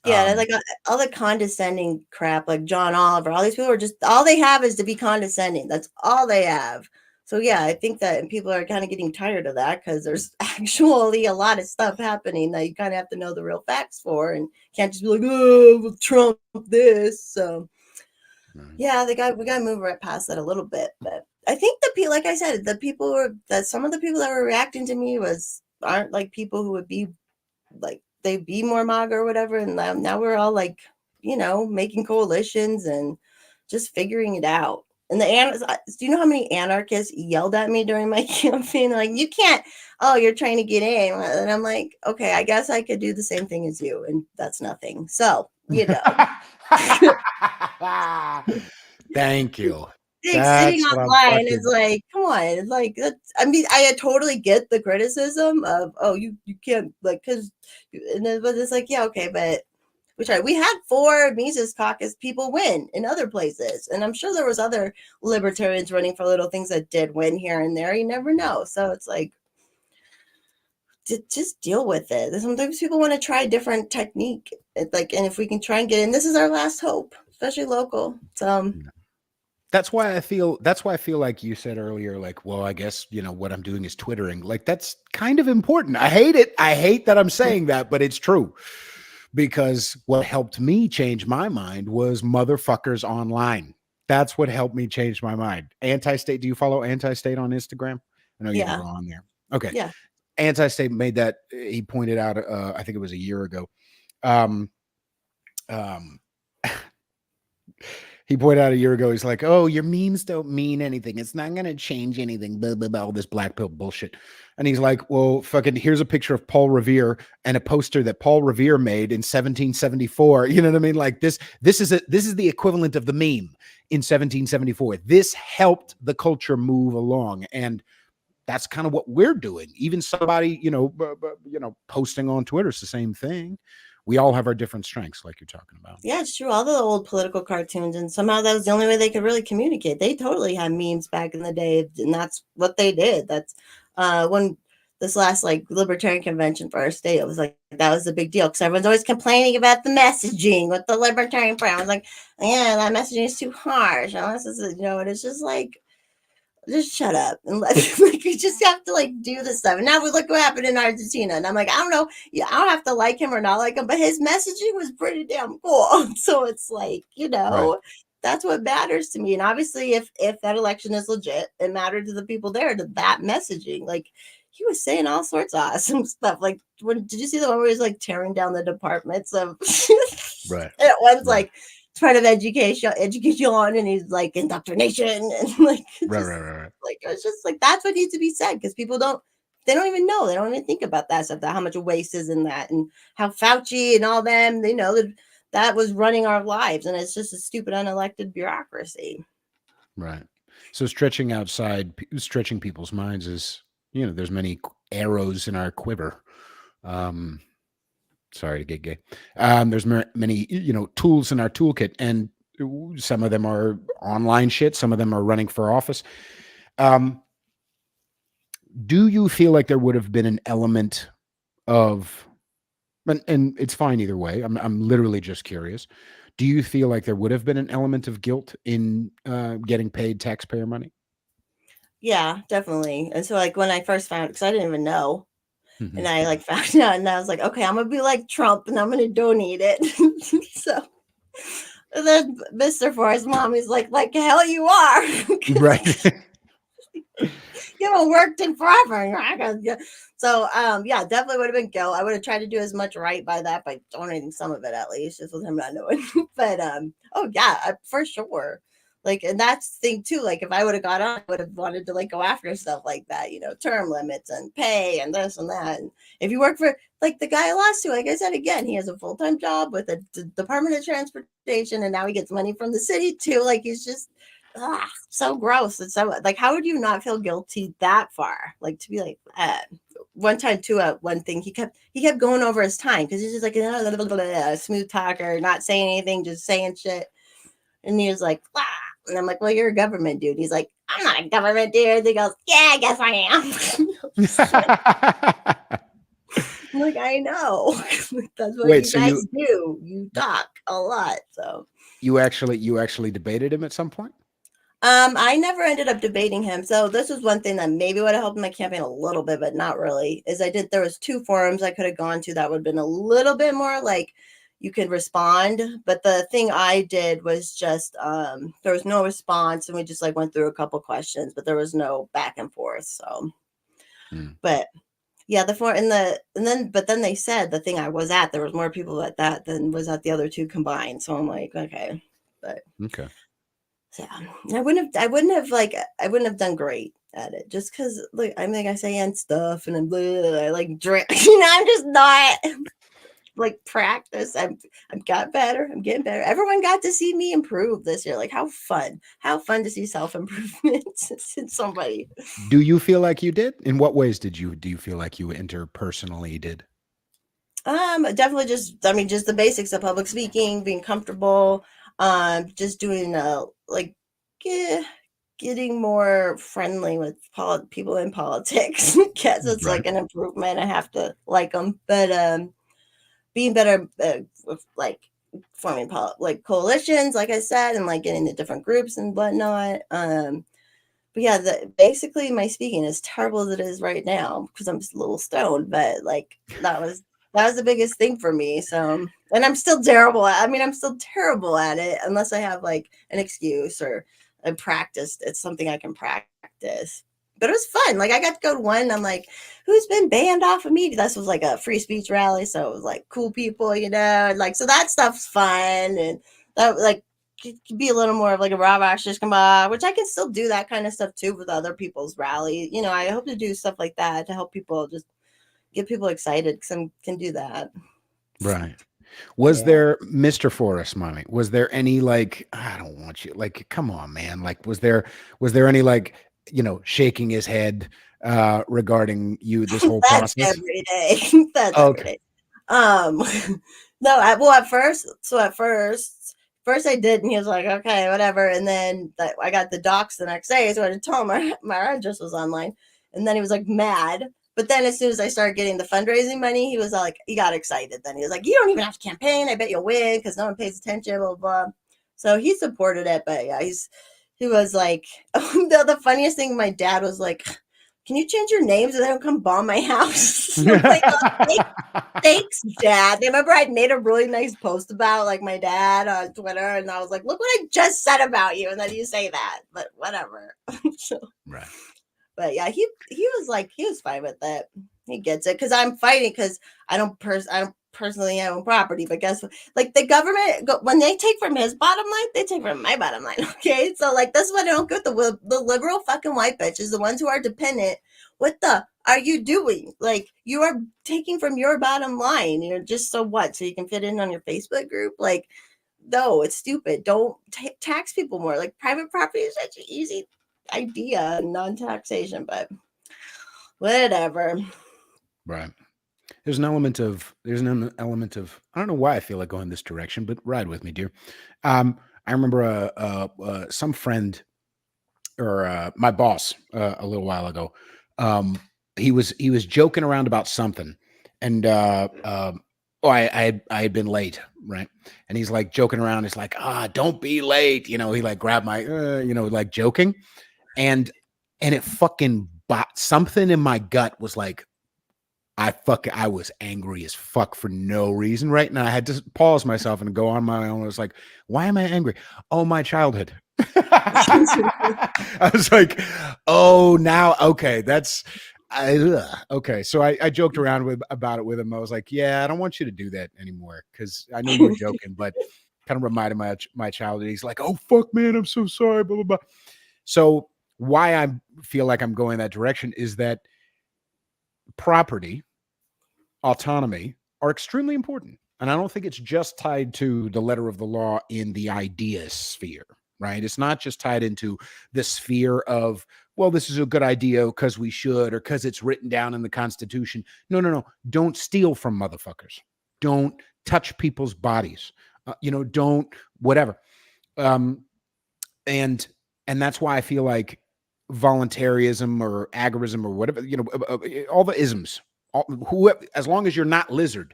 Yeah, Um, like all the condescending crap, like John Oliver, all these people are just all they have is to be condescending. That's all they have. So yeah, I think that people are kind of getting tired of that because there's actually a lot of stuff happening that you kind of have to know the real facts for, and can't just be like, oh, well, Trump this. So right. yeah, we got to move right past that a little bit. But I think the people, like I said, the people were that some of the people that were reacting to me aren't like people who would be like they be more MAGA or whatever. And now we're all like, making coalitions and just figuring it out. And do you know how many anarchists yelled at me during my campaign? Like, you can't, oh, you're trying to get in. And I'm like, okay, I guess I could do the same thing as you. And that's nothing. So, Thank you. like sitting That's what I'm online is fucking. like, come on, it's like that's. I mean, I totally get the criticism of, oh, you can't like because, but it's like, yeah, okay, but we had 4 Mises Caucus people win in other places, and I'm sure there was other libertarians running for little things that did win here and there. You never know, so it's like just deal with it. Sometimes people want to try a different technique. Like, and if we can try and get in, this is our last hope, especially local. So That's why I feel like you said earlier, like, well, I guess, what I'm doing is twittering. Like, that's kind of important. I hate it. I hate that I'm saying that, but it's true. Because what helped me change my mind was motherfuckers online. That's what helped me change my mind. Anti-state. Do you follow Anti-state on Instagram? I know you're yeah, never on there. Okay. yeah, Anti-state made that. He pointed out, I think it was a year ago. Um, um, he pointed out a year ago, he's like, oh, your memes don't mean anything. It's not going to change anything. Blah, blah, blah, all this black pill bullshit. And he's like, well, fucking, here's a picture of Paul Revere and a poster that Paul Revere made in 1774. You know what I mean? Like this is the equivalent of the meme in 1774. This helped the culture move along. And that's kind of what we're doing. Even somebody, posting on Twitter is the same thing. We all have our different strengths, like you're talking about. yeah. It's true. All the old political cartoons, and somehow that was the only way they could really communicate. They totally had memes back in the day, and that's what they did. That's when this last like libertarian convention for our state, it was like that was the big deal because everyone's always complaining about the messaging with the libertarian program. I was like, yeah, that messaging is too harsh. This is, and it's just like, just shut up and let like you just have to like do this stuff. And now we look what happened in Argentina. And I'm like, I don't know. Yeah, I don't have to like him or not like him, but his messaging was pretty damn cool. So it's like, Right. that's what matters to me. And obviously if that election is legit, it mattered to the people there, to that messaging. Like he was saying all sorts of awesome stuff. Like did you see the one where he's like tearing down the departments of Right. and one's Right. like part of education, and he's like indoctrination, and like Right. just Right. Right. Right. like it's just like that's what needs to be said because people they don't even know, they don't even think about that stuff, that how much waste is in that, and how Fauci and all them, they know that was running our lives, and it's just a stupid unelected bureaucracy. Right. So stretching people's minds is, there's many arrows in our quiver. Um, Sorry to get gay. There's many, tools in our toolkit, and some of them are online shit. Some of them are running for office. Do you feel like there would have been an element of, and it's fine either way. I'm literally just curious. Do you feel like there would have been an element of guilt in getting paid taxpayer money? Yeah, definitely. And so like when I first found, because I didn't even know, and Mhm. I like found out, and I was like, okay, I'm gonna be like Trump, and I'm gonna donate it. So and then Mr. Forrest mom is like hell you are. Right. You haven't worked in forever. So yeah, definitely would have been guilt. I would have tried to do as much right by that by donating some of it at least, just with him not knowing. But oh yeah, for sure. Like, and that's the thing too. Like, if I would have got on, I would have wanted to like go after stuff like that, term limits and pay and this and that. And if you work for like the guy I lost to, like I said again, he has a full time job with the Department of Transportation, and now he gets money from the city too. Like, he's just so gross. It's so like, how would you not feel guilty that far? Like to be like that. One time too, one thing he kept going over his time because he's just like a smooth talker, not saying anything, just saying shit. And he was like, and I'm like, well, you're a government dude. He's like, I'm not a government dude. He goes, yeah, I guess I am. I'm like, I know. That's what Wait, you so guys do. You talk a lot. So you actually debated him at some point? I never ended up debating him. So this was one thing that maybe would have helped my campaign a little bit, but not really. Is there was two forums I could have gone to that would have been a little bit more like you could respond. But the thing I did was just there was no response, and we just like went through a couple questions, but there was no back and forth. So but yeah, but then they said the thing I was at, there was more people at that than was at the other two combined. So I'm like, okay. But Okay. yeah, I wouldn't have done great at it just because like I mean I say and stuff and I'm I like drink. I'm just not like practice. I'm got better. I'm getting better. Everyone got to see me improve this year. Like how fun to see self improvement in somebody. Do you feel like you did? In what ways do you feel like you interpersonally did? Definitely just the basics of public speaking, being comfortable, just doing like yeah, getting more friendly with people in politics. Guess it's Right. like an improvement. I have to like them, but being better with like forming like coalitions, like I said, and like getting the different groups and whatnot. But yeah, basically my speaking is terrible as it is right now because I'm just a little stoned. But like that was the biggest thing for me. So, and I'm still terrible. I mean, I'm still terrible at it unless I have like an excuse or I practiced. It's something I can practice. But it was fun. Like I got to go to one. And I'm like, who's been banned off of me? This was like a free speech rally, so it was like cool people, like so that stuff's fun and that like could be a little more of like a rah just come on, which I can still do that kind of stuff too with other people's rally. I hope to do stuff like that to help people just get people excited because I can do that. Right. Was Yeah. there, Mr. Forrest Mommy, was there any like, I don't want you, like, come on, man. Like, was there any like, shaking his head regarding you this whole That's process? every day. That's every Okay. day. Um, no, well, at first I did, and he was like, okay, whatever. And then I got the docs the next day, so I had to tell him my address was online. And then he was like mad. But then as soon as I started getting the fundraising money, he was like, he got excited. Then he was like, you don't even have to campaign. I bet you'll win because no one pays attention, blah, blah, blah. So he supported it. But yeah, he was like, the funniest thing, my dad was like, can you change your name so they don't come bomb my house? I'm like, oh, thanks, Dad. Remember I made a really nice post about like my dad on Twitter, and I was like, look what I just said about you, and then you say that, but whatever. So, Right. but yeah, he was fine with it. He gets it because I'm fighting because I don't personally own property, but guess what? Like the government, when they take from his bottom line, they take from my bottom line. Okay, so like that's what I don't get. The liberal fucking white bitches, the ones who are dependent. What the are you doing? Like you are taking from your bottom line. You're just so what? So you can fit in on your Facebook group, like. No, it's stupid. Don't tax people more. Like private property is such an easy idea, non-taxation, but whatever. Right. There's an element of I don't know why I feel like going this direction, but ride with me, dear. I remember some friend or my boss a little while ago. He was joking around about something, and I had been late, right? And he's like joking around. He's like, don't be late. He like grabbed my, like joking, and it fucking bought something in my gut was like, I was angry as fuck for no reason, right? And I had to pause myself and go on my own. I was like, why am I angry? Oh, my childhood. I was like, oh, now, okay, okay. So I joked around about it with him. I was like, yeah, I don't want you to do that anymore because I know you were joking, but kind of reminded my childhood. He's like, oh, fuck, man, I'm so sorry, blah, blah, blah. So why I feel like I'm going that direction is that property, autonomy are extremely important. And I don't think it's just tied to the letter of the law in the idea sphere, right? It's not just tied into the sphere of, well, this is a good idea because we should or because it's written down in the Constitution. No, no, no. Don't steal from motherfuckers. Don't touch people's bodies. Don't whatever. Um, and that's why I feel like voluntarism or agorism or whatever, all the isms, as long as you're not lizard,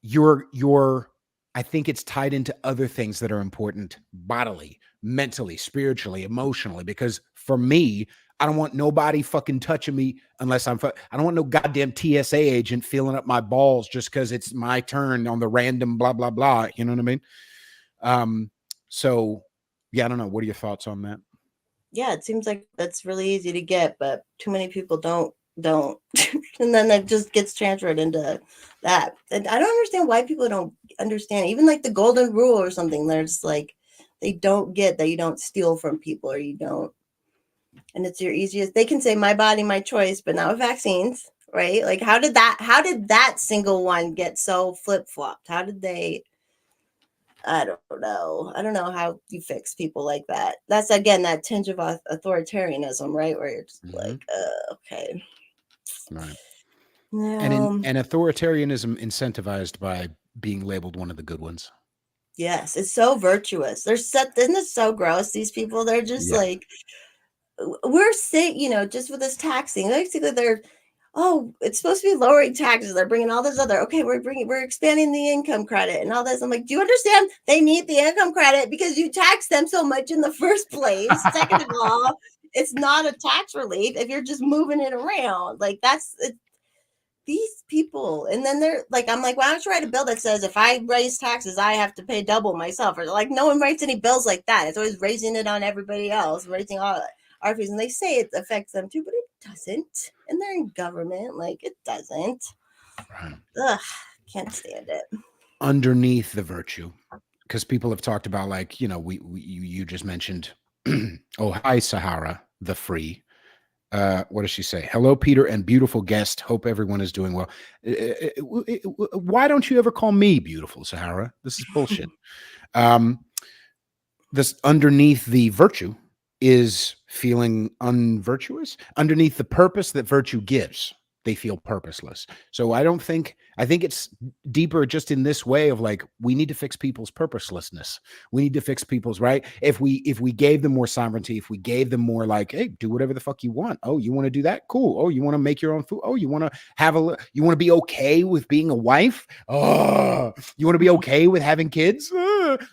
you're I think it's tied into other things that are important bodily, mentally, spiritually, emotionally, because for me, I don't want nobody fucking touching me unless I don't want no goddamn TSA agent feeling up my balls just because it's my turn on the random blah blah blah. You know what I mean? So yeah, I don't know. What are your thoughts on that? Yeah, it seems like that's really easy to get, but too many people don't. And then that just gets transferred into that. And I don't understand why people don't understand. Even like the golden rule or something, they're just like they don't get that you don't steal from people or you don't. And it's your easiest. They can say my body, my choice, but not with vaccines, right? Like how did that single one get so flip-flopped? How did they I don't know. I don't know how you fix people like that. That's again that tinge of authoritarianism, right? Where you're just Mm-hmm. like, okay, Right. And no, authoritarianism incentivized by being labeled one of the good ones. Yes, it's so virtuous. They're set, isn't it so gross? These people, they're just Yeah. like, we're saying, just with this taxing, basically they're, oh, it's supposed to be lowering taxes. They're bringing all this other, okay, we're expanding the income credit and all this. I'm like, do you understand? They need the income credit because you tax them so much in the first place. Second of all, it's not a tax relief if you're just moving it around. Like these people. And then they're like, I'm like, why don't you write a bill that says if I raise taxes, I have to pay double myself? Or like, no one writes any bills like that. It's always raising it on everybody else, raising all our fees. And they say it affects them too, but it doesn't. And they're in government. Like, it doesn't. Right. Ugh, can't stand it. Underneath the virtue, because people have talked about, like, you just mentioned, oh, hi, Sahara, the free. What does she say? Hello, Peter, and beautiful guest. Hope everyone is doing well. Why don't you ever call me beautiful, Sahara? This is bullshit. This underneath the virtue is feeling unvirtuous. Underneath the purpose that virtue gives, they feel purposeless. So I think it's deeper just in this way of, like, we need to fix people's purposelessness. We need to fix people's, right. If we gave them more sovereignty, if we gave them more, like, hey, do whatever the fuck you want. Oh, you want to do that? Cool. Oh, you want to make your own food? Oh, you want to be okay with being a wife? Oh, you want to be okay with having kids?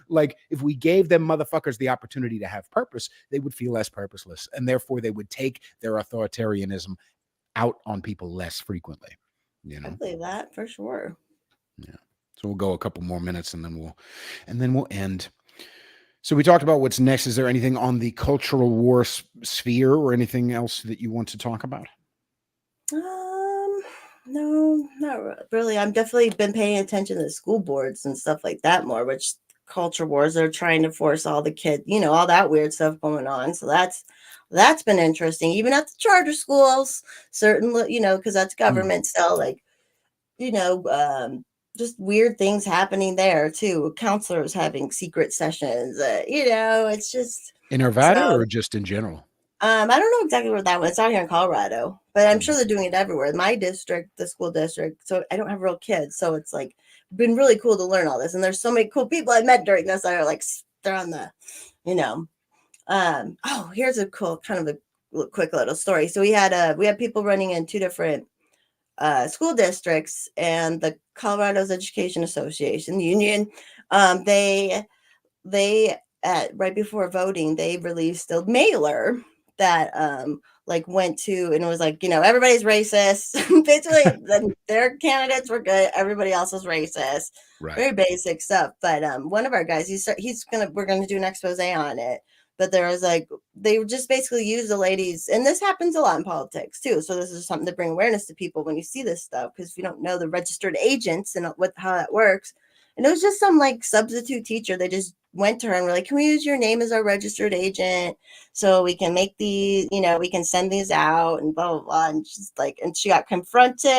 Like, if we gave them motherfuckers the opportunity to have purpose, they would feel less purposeless, and therefore they would take their authoritarianism out on people less frequently. I believe that for sure. Yeah. So we'll go a couple more minutes and then we'll end. So we talked about what's next. Is there anything on the cultural war sphere or anything else that you want to talk about? No, not really. I'm definitely been paying attention to the school boards and stuff like that more, which culture wars, they're trying to force all the kids, all that weird stuff going on. So that's been interesting. Even at the charter schools, certain, because that's government still, like, you know, um, just weird things happening there too. Counselors having secret sessions, it's just In Arvada so. or just in general? I don't know exactly where that was. It's out here in Colorado, but I'm sure Mhm. they're doing it everywhere. My district, the school district, so I don't have real kids, so it's like been really cool to learn all this. And there's so many cool people I met during this that are like they're on the, you know. Oh, here's a cool kind of a quick little story. So we had people running in two different school districts, and the Colorado's Education Association Union, they right before voting they released a mailer that like went to, and it was like, everybody's racist. Basically their candidates were good, everybody else was racist. Right. Very basic stuff. But one of our guys, we're gonna do an expose on it. But there was like, they just basically use the ladies, and this happens a lot in politics too, so this is something to bring awareness to people when you see this stuff, because if you don't know the registered agents and how that works. And it was just some like substitute teacher. They just went to her and were like, can we use your name as our registered agent so we can make these, we can send these out and blah, blah, blah. And she's like, and she got confronted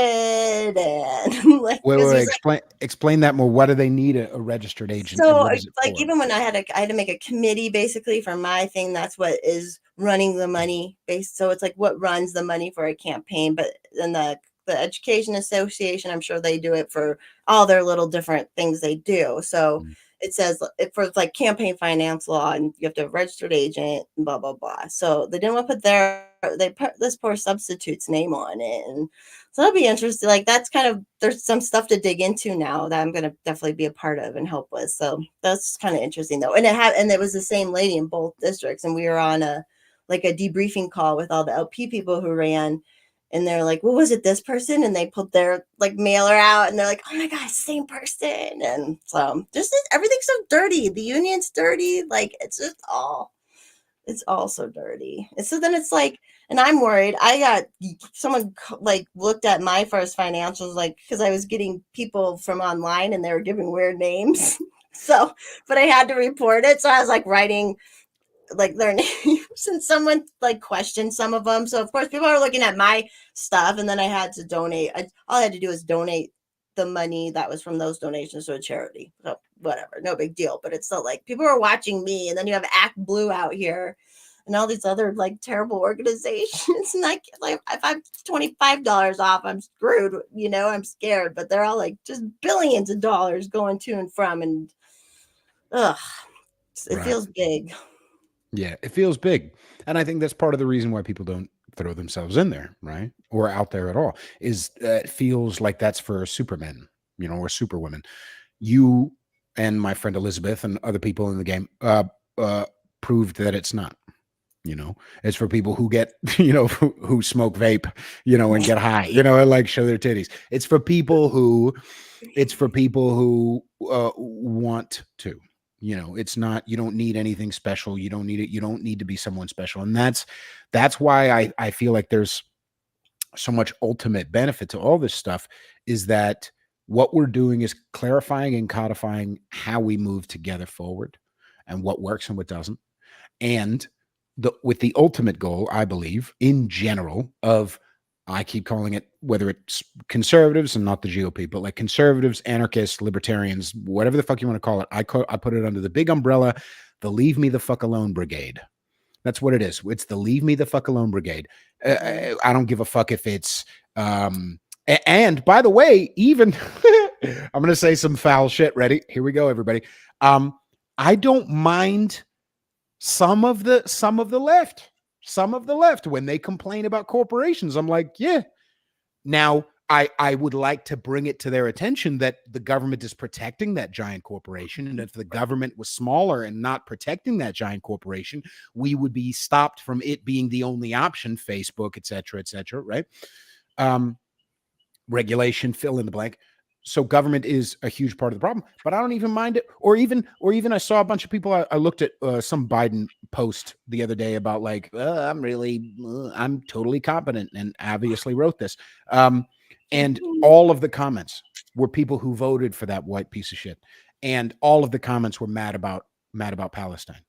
and like, Wait, because wait, he wait. was like, Explain that more. Why do they need a registered agent, and so what is it like, for? even when I had to make a committee basically for my thing, that's what is running the money based. So it's like what runs the money for a campaign. But then the Education Association, I'm sure they do it for all their little different things they do. So Mm. it says for like campaign finance law, and you have to have a registered agent and blah blah blah. So they didn't want to put they put this poor substitute's name on it. And so that'll be interesting. Like, that's kind of, there's some stuff to dig into now that I'm going to definitely be a part of and help with. So that's kind of interesting though. And it was the same lady in both districts. And we were on a debriefing call with all the LP people who ran. And they're like, well, was it this person? And they put their like mailer out, and they're like, oh my God, same person. And so just everything's so dirty. The union's dirty. Like, it's all so dirty. And so then it's like, and I'm worried. I got someone like looked at my first financials, like, because I was getting people from online and they were giving weird names. So, but I had to report it. So I was like writing like their names, and someone like questioned some of them. So of course people are looking at my stuff, and then I had to donate. All I had to do was donate the money that was from those donations to a charity. So whatever, no big deal. But it's still like people are watching me, and then you have Act Blue out here and all these other like terrible organizations. And like if I'm $25 off, I'm screwed. I'm scared. But they're all like just billions of dollars going to and from, and Ugh, it Right. feels big. Yeah, it feels big. And I think that's part of the reason why people don't throw themselves in there, right? Or out there at all, is it feels like that's for supermen, or superwomen. You and my friend Elizabeth and other people in the game uh, proved that it's not. It's for people who get, who smoke vape, and get high, and like show their titties. It's for people who want to. It's not. You don't need anything special. You don't need it. You don't need to be someone special, and that's why I feel like there's so much ultimate benefit to all this stuff. Is that what we're doing is clarifying and codifying how we move together forward, and what works and what doesn't, and with the ultimate goal, I believe, in general, of I keep calling it, whether it's conservatives and not the GOP, but like conservatives, anarchists, libertarians, whatever the fuck you want to call it. I put it under the big umbrella, the leave me the fuck alone brigade. That's what it is. It's the leave me the fuck alone brigade. I don't give a fuck if it's and by the way, even I'm going to say some foul shit. Ready? Here we go, everybody. I don't mind some of the left when they complain about corporations. I'm like, yeah. Now I would like to bring it to their attention that the government is protecting that giant corporation, and if the government was smaller and not protecting that giant corporation, we would be stopped from it being the only option. Facebook, etc., right? Regulation, fill in the blank. So government is a huge part of the problem, but I don't even mind it. Or even I saw a bunch of people. I looked at some Biden post the other day about like, I'm totally competent and obviously wrote this. And all of the comments were people who voted for that white piece of shit. And all of the comments were mad about Palestine.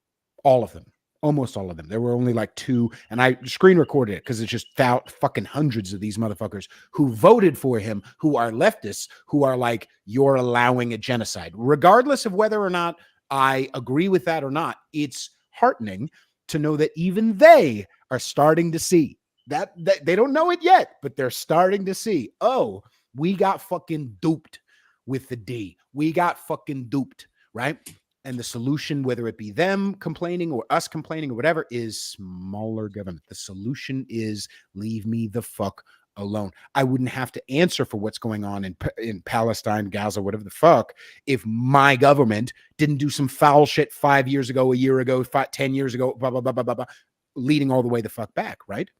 All of them. Almost all of them. There were only like two, and I screen recorded it because it's just fucking hundreds of these motherfuckers who voted for him, who are leftists, who are like, you're allowing a genocide. Regardless of whether or not I agree with that or not, it's heartening to know that even they are starting to see that they don't know it yet, but they're starting to see, oh, we got fucking duped with the D. We got fucking duped, right? And the solution, whether it be them complaining or us complaining or whatever, is smaller government. The solution is leave me the fuck alone. I wouldn't have to answer for what's going on in Palestine, Gaza, whatever the fuck, if my government didn't do some foul shit 5 years ago, a year ago, 10 years ago, blah, blah, blah, blah, blah, blah, leading all the way the fuck back, right?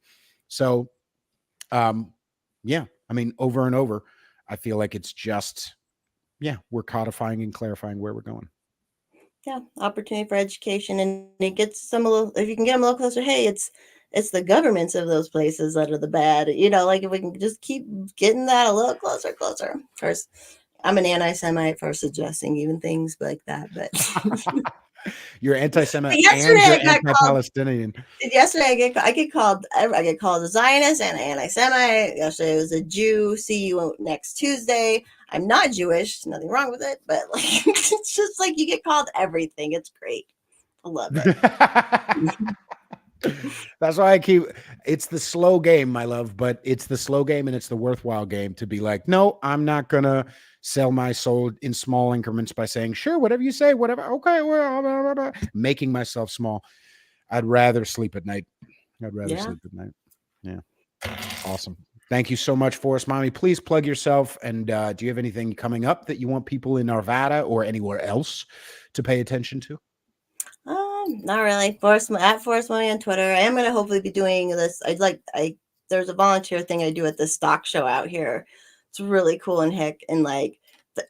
So, yeah, I mean, over and over, I feel like it's just, yeah, we're codifying and clarifying where we're going. Yeah, opportunity for education, and it gets some a little. If you can get them a little closer, hey, it's the governments of those places that are the bad. Like if we can just keep getting that a little closer. Of course, I'm an anti-Semite for suggesting even things like that, but You're anti-Semite and yesterday you're I got called. anti-Palestinian. Yesterday I get called a Zionist and an anti-Semite. Yesterday it was a Jew. See you next Tuesday. I'm not Jewish. Nothing wrong with it, but like it's just like you get called everything. It's great. I love it. That's why it's the slow game, my love, but it's the slow game and it's the worthwhile game to be like, no, I'm not going to sell my soul in small increments by saying, sure, whatever you say, whatever. Okay. Well, blah, blah, blah, making myself small. I'd rather sleep at night. Yeah. Awesome. Thank you so much, Forest Mommy. Please plug yourself. And do you have anything coming up that you want people in Arvada or anywhere else to pay attention to? Not really. Forest Money on Twitter. I am going to hopefully be doing this. There's a volunteer thing I do at the stock show out here. It's really cool and heck. And like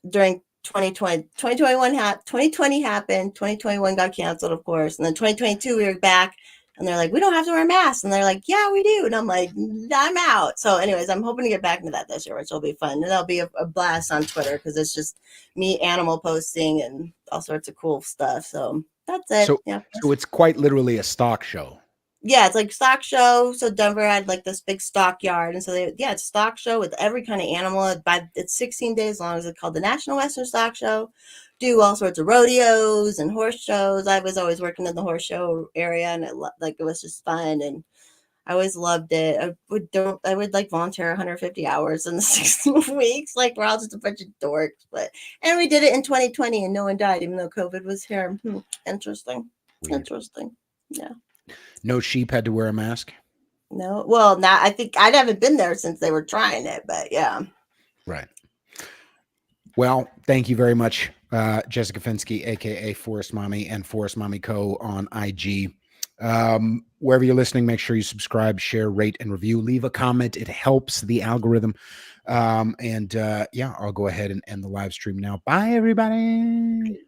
during 2020 happened. 2021 got canceled, of course. And then 2022 we were back. And they're like, we don't have to wear masks. And they're like, yeah, we do. And I'm like, I'm out. So anyways, I'm hoping to get back into that this year, which will be fun. And that'll be a blast on Twitter because it's just me animal posting and all sorts of cool stuff. So that's it. So it's quite literally a stock show. Yeah, it's like stock show. So Denver had like this big stock yard. And so it's a stock show with every kind of animal. It's 16 days long. It's called the National Western Stock Show. Do all sorts of rodeos and horse shows. I was always working in the horse show area, and it was just fun. And I always loved it. I would like volunteer 150 hours in the 16 weeks. Like we're all just a bunch of dorks, and we did it in 2020 and no one died, even though COVID was here. Interesting. Weird. Interesting. Yeah. No sheep had to wear a mask. No. Well, not. I think I haven't been there since they were trying it, but yeah. Right. Well, thank you very much, Jessica Fenske, aka Forest Mommy and Forest Mommy Co. on IG. Wherever you're listening, make sure you subscribe, share, rate, and review. Leave a comment. It helps the algorithm. Yeah, I'll go ahead and end the live stream now. Bye, everybody.